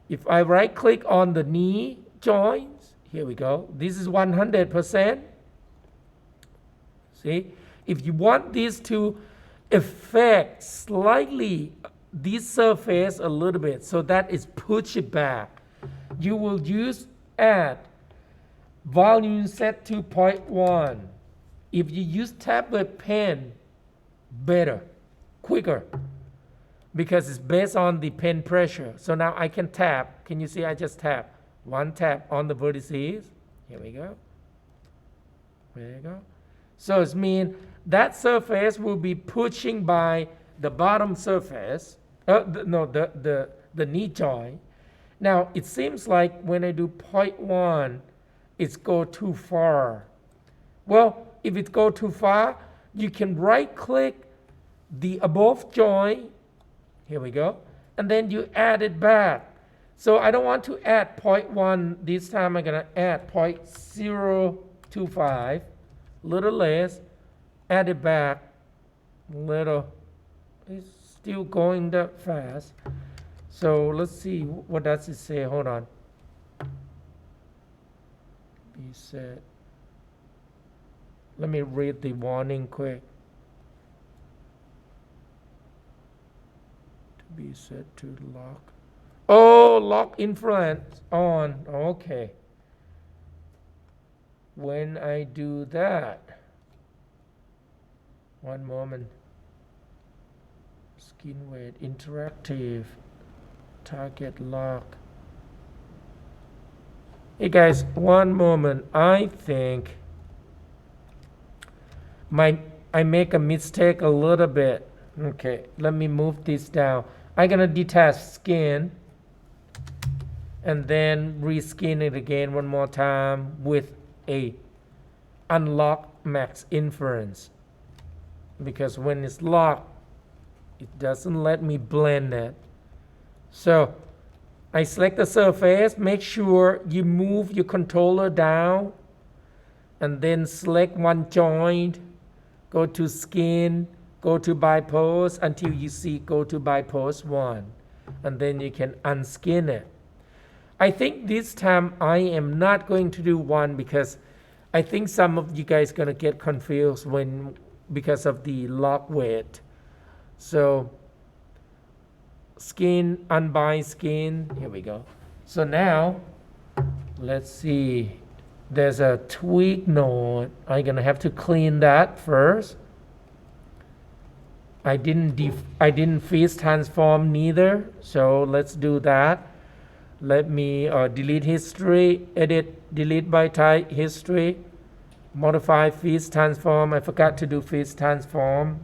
If I right click on the knee joints, here we go. This is 100%. See? If you want this to affect slightly this surface a little bit, so that is push it back, you will use add volume set to 0.1. If you use tablet pen, better, quicker, because it's based on the pen pressure. So now I can tap. Can you see I just tap? One tap on the vertices. Here we go. There you go. So it means that surface will be pushing by the bottom surface, the knee joint. Now it seems like when I do 0.1, it's go too far. Well, if it go too far, you can right click the above joint. Here we go. And then you add it back. So I don't want to add 0.1. This time I'm going to add 0.025. Little less. Add it back. Little. It's still going that fast. So let's see. What does it say? Hold on. Be set. Let me read the warning quick. To be set to lock. Oh, lock influence on. Okay. When I do that, one moment. Skin weight, interactive, target lock. Hey guys, one moment. I think I make a mistake a little bit. Okay, let me move this down. I'm gonna detach skin and then reskin it again one more time with a unlock max inference, because when it's locked it doesn't let me blend it. So I select the surface, make sure you move your controller down and then select one joint, go to skin, go to bipose until you see go to bipose 1, and then you can unskin it. I think this time I am not going to do 1 because I think some of you guys gonna get confused because of the lock weight. So skin, unbind skin, here we go. So now let's see, there's a tweak node. I'm gonna have to clean that first. I didn't phase transform neither, so let's do that. Let me delete history, edit, delete by type history, modify phase transform. I forgot to do phase transform.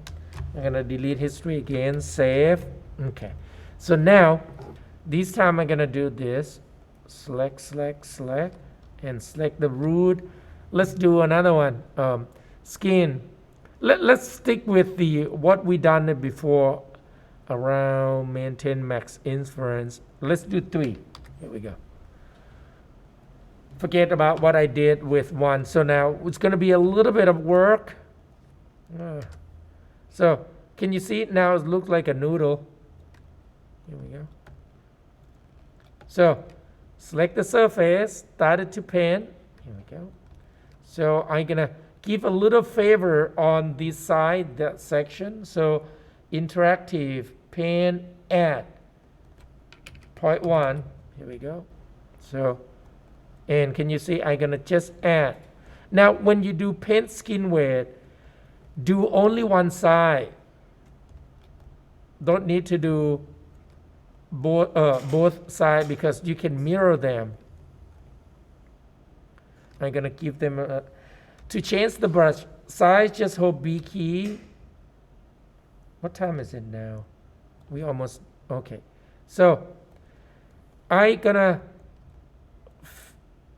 I'm gonna delete history again, save. Okay, so now this time I'm gonna do this, select, and select the root. Let's do another one, skin. Let's stick with what we done before around maintain max inference. Let's do 3. Here we go. Forget about what I did with 1. So now it's going to be a little bit of work. So can you see it now? It looks like a noodle. Here we go. So select the surface, start it to pen. Here we go. So I'm going to give a little favor on this side, that section. So interactive, pen, add. 0.1. Here we go. So And can you see I'm gonna just add. Now when you do paint skin weight, do only one side. Don't need to do both sides because you can mirror them. I'm gonna give them to change the brush size, just hold B key. What time is it now? We almost, okay. So I gonna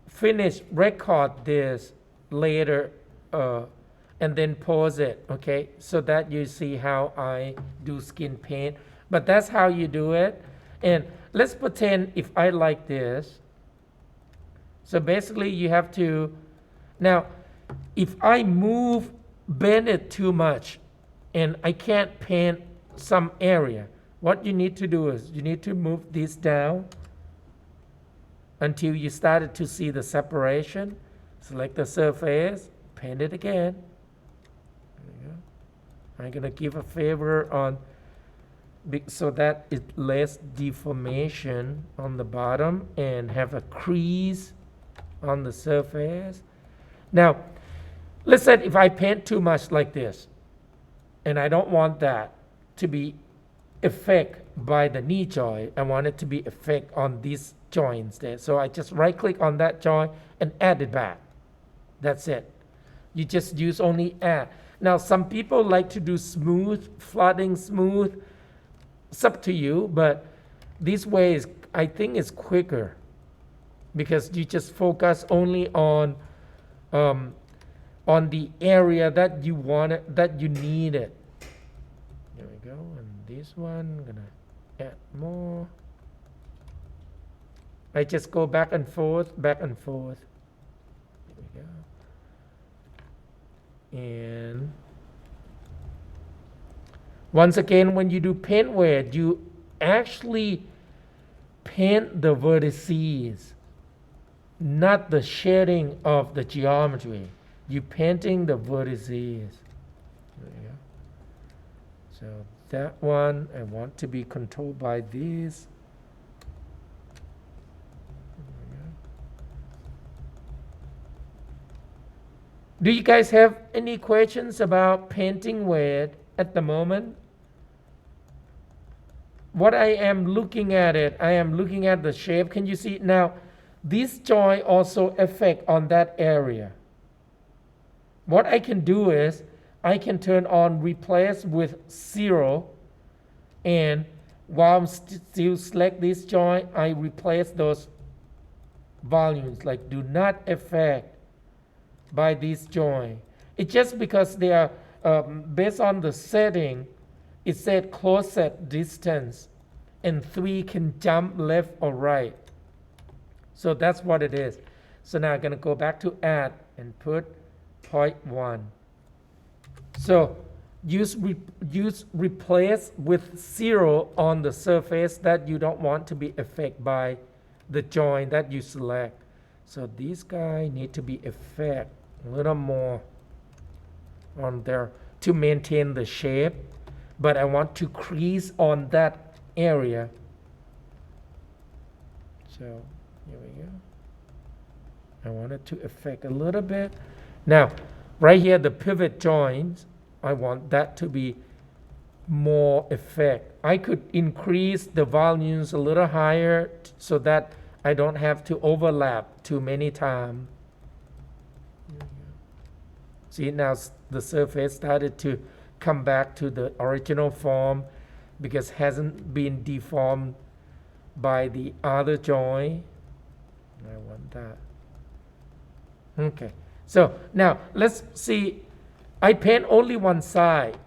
finish record this later and then pause it, okay, so that you see how I do skin paint. But that's how you do it. And let's pretend if I like this. So basically you have to, now if I bend it too much and I can't paint some area, what you need to do is you need to move this down until you started to see the separation. Select the surface, paint it again. There you go. I'm gonna give a favor on so that it less deformation on the bottom and have a crease on the surface. Now, let's say if I paint too much like this, and I don't want that to be effect by the knee joint, I want it to be effect on these joints there. So I just right click on that joint and add it back. That's it. You just use only add. Now some people like to do smooth, flooding smooth. It's up to you, but this way is, I think, is quicker because you just focus only on the area that you want it, that you need it. There we go. And this one, I'm gonna add more. I just go back and forth, back and forth. There we go. And once again, when you do paint weight, you actually paint the vertices, not the shading of the geometry. You're painting the vertices. There you go. So that one I want to be controlled by this. Do you guys have any questions about painting weight at the moment? What I am looking at it, I am looking at the shape. Can you see now? This joint also affect on that area. What I can do is I can turn on replace with 0, and while I'm still select this joint, I replace those volumes like do not affect by this joint. It's just because they are based on the setting. It said close set distance, and 3 can jump left or right. So that's what it is. So now I'm going to go back to add and put 0.1. So use replace with 0 on the surface that you don't want to be affected by the joint that you select. So this guy need to be affected a little more on there to maintain the shape. But I want to crease on that area. So here we go. I want it to affect a little bit. Now, right here, the pivot joints, I want that to be more effect. I could increase the volumes a little higher so that I don't have to overlap too many times. See, now the surface started to come back to the original form because it hasn't been deformed by the other joint. I want that. Okay, so now let's see. I paint only one side.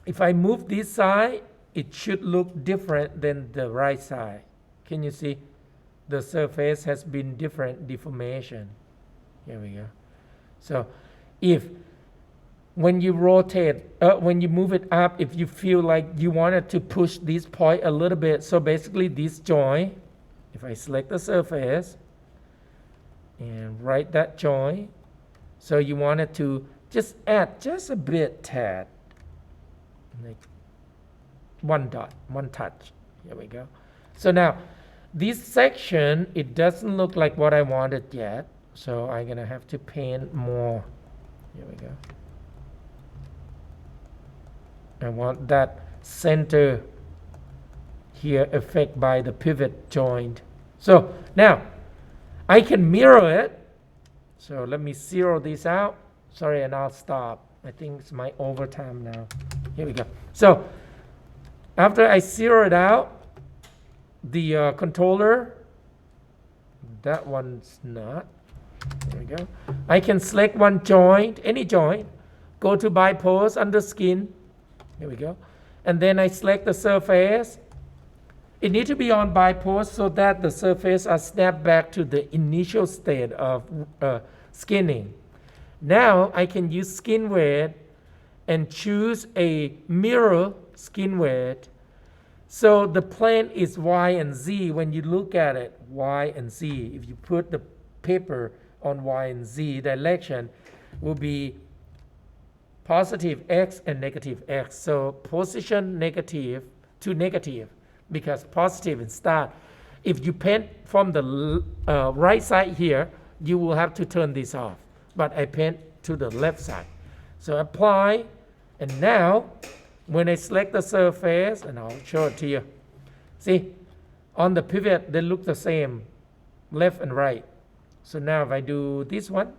If I move this side, it should look different than the right side. Can you see? The surface has been different deformation. Here we go. So if when you rotate, when you move it up, if you feel like you wanted to push this point a little bit, so basically this joint, if I select the surface and write that joint, so you wanted to just add just a bit tad, like one dot, one touch. Here we go. So now This section, it doesn't look like what I wanted yet, so I'm gonna have to paint more. Here we go. I want that center here affected by the pivot joint. So now I can mirror it. So let me zero this out. Sorry, and I'll stop. I think it's my overtime now. Here we go. So after I zero it out, the controller, that one's not. There we go. I can select one joint, any joint, go to Bipose under Skin. Here we go. And then I select the surface. It needs to be on Bipose so that the surface are snapped back to the initial state of skinning. Now I can use skin weight and choose a mirror skin weight. So the plane is Y and Z. When you look at it, Y and Z, if you put the paper on Y and Z direction, will be positive X and negative X. So position negative to negative, because positive is start. If you paint from the right side here, you will have to turn this off. But I paint to the left side. So apply, and now when I select the surface, and I'll show it to you. See, on the pivot, they look the same, left and right. So now if I do this one,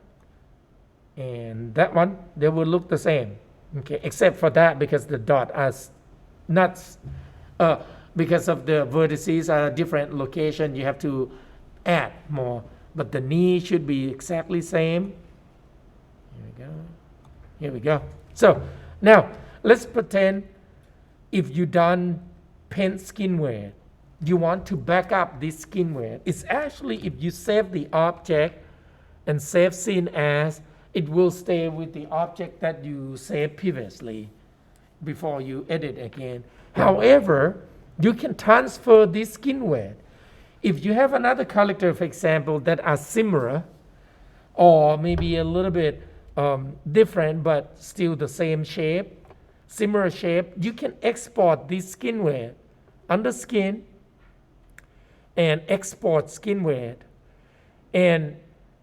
and that one, they will look the same. Okay, except for that, because the dot are not, because of the vertices are different location, you have to add more. But the knee should be exactly same. Here we go. Here we go. So now let's pretend if you done paint skin weight, you want to back up this skin weight. It's actually, if you save the object and save scene as, it will stay with the object that you saved previously before you edit again. However, you can transfer this skin weight. If you have another character, for example, that are similar or maybe a little bit different but still the same shape, similar shape, you can export this skin weight under Skin and export skin weight, and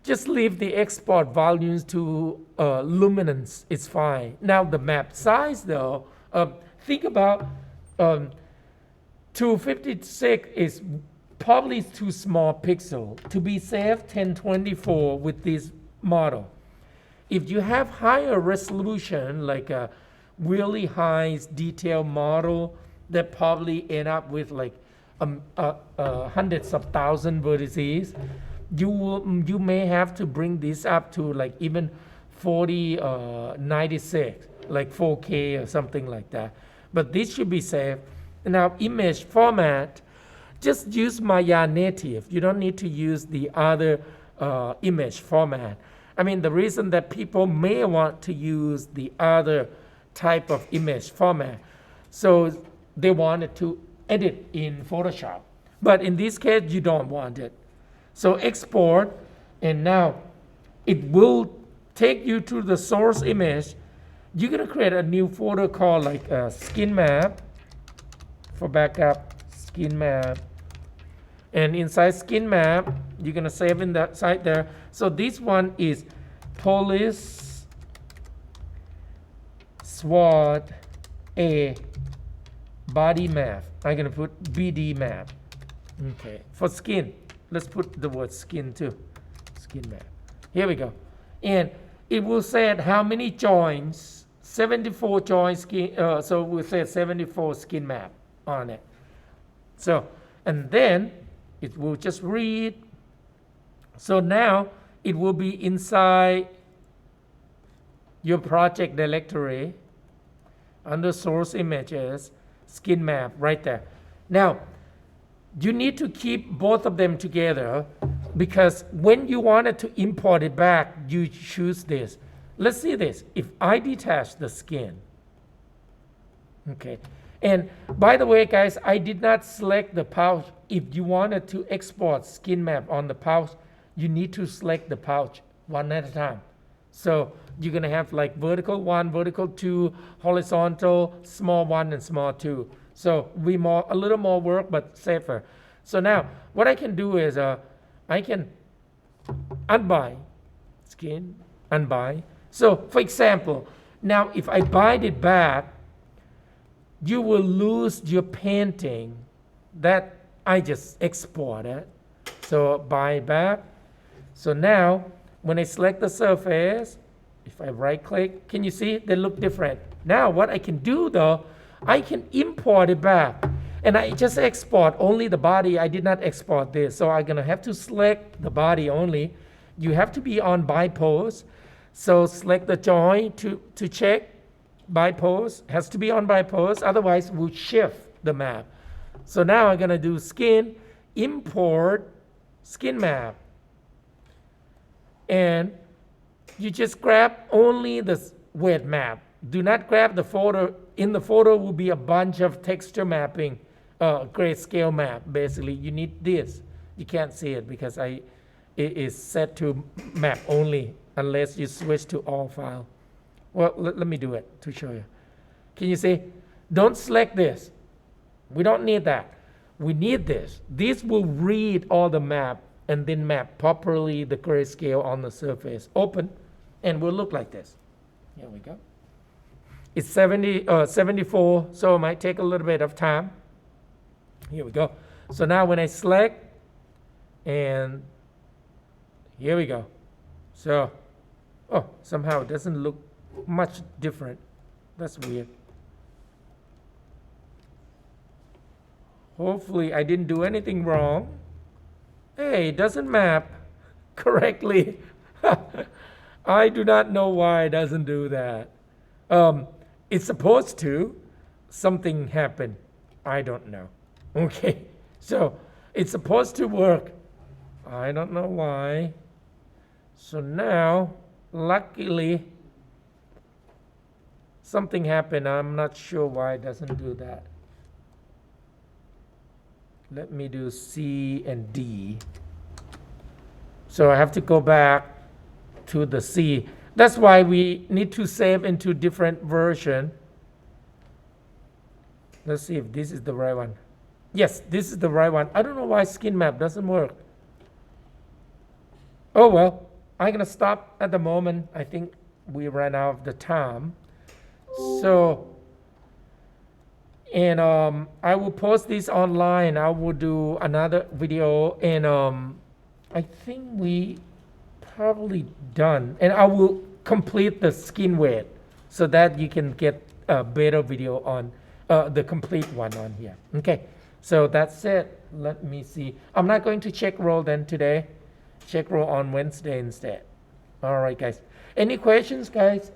just leave the export volumes to luminance. It's fine. Now the map size though, think about 256 is probably too small pixel to be safe 1024 with this model. If you have higher resolution, like a really high detail model that probably end up with like hundreds of thousand vertices, you may have to bring this up to like even 4096, like 4K or something like that. But this should be safe. Now image format, just use Maya native. You don't need to use the other image format. I mean, the reason that people may want to use the other type of image format, so they wanted to edit in Photoshop. But in this case, you don't want it. So export, and now it will take you to the source image. You're gonna create a new folder called like skin map for backup, skin map. And inside skin map, you're gonna save in that side there. So this one is police SWOT A body map. I'm gonna put BD map. Okay, for skin, let's put the word skin too. Skin map. Here we go. And it will say how many joints, 74 joints skin, so we'll say 74 skin map on it. So, and then it will just read. So now it will be inside your project directory under source images, skin map right there. Now, you need to keep both of them together, because when you wanted to import it back, you choose this. Let's see this. If I detach the skin, okay. And by the way, guys, I did not select the pouch. If you wanted to export skin map on the pouch, you need to select the pouch one at a time. So you're gonna have like vertical 1, vertical 2, horizontal, small 1 and small 2. So a little more work, but safer. So now what I can do is I can unbind skin, unbind. So for example, now if I bind it back, you will lose your painting that I just exported. So bind back. So now when I select the surface, if I right click, can you see they look different? Now what I can do though, I can import it back. And I just export only the body. I did not export this. So I'm gonna have to select the body only. You have to be on bind pose. So select the joint to check bind pose. Has to be on bind pose, otherwise we'll shift the map. So now I'm gonna do skin, import skin map. And you just grab only the weight map. Do not grab the photo. In the photo will be a bunch of texture mapping, grayscale map. Basically, you need this. You can't see it because it is set to map only unless you switch to all file. Well, let me do it to show you. Can you see? Don't select this. We don't need that. We need this. This will read all the map and then map properly the grayscale on the surface. Open, and will look like this. Here we go. It's 74, so it might take a little bit of time. Here we go. So now when I select, and here we go. So, oh, somehow it doesn't look much different. That's weird. Hopefully I didn't do anything wrong. Hey, it doesn't map correctly. I do not know why it doesn't do that. It's supposed to. Something happened. I don't know. Okay, so it's supposed to work. I don't know why. So now, luckily, something happened. I'm not sure why it doesn't do that. Let me do C and D. So I have to go back to the C. That's why we need to save into different version. Let's see if this is the right one. Yes, this is the right one. I don't know why skin map doesn't work. Oh well, I'm gonna stop at the moment. I think we ran out of the time. So, and I will post this online. I will do another video, and I think we probably done. And I will complete the skin weight so that you can get a better video on the complete one on here. Okay, so that's it. Let me see. I'm not going to check roll then today. Check roll on Wednesday instead. All right, guys. Any questions, guys?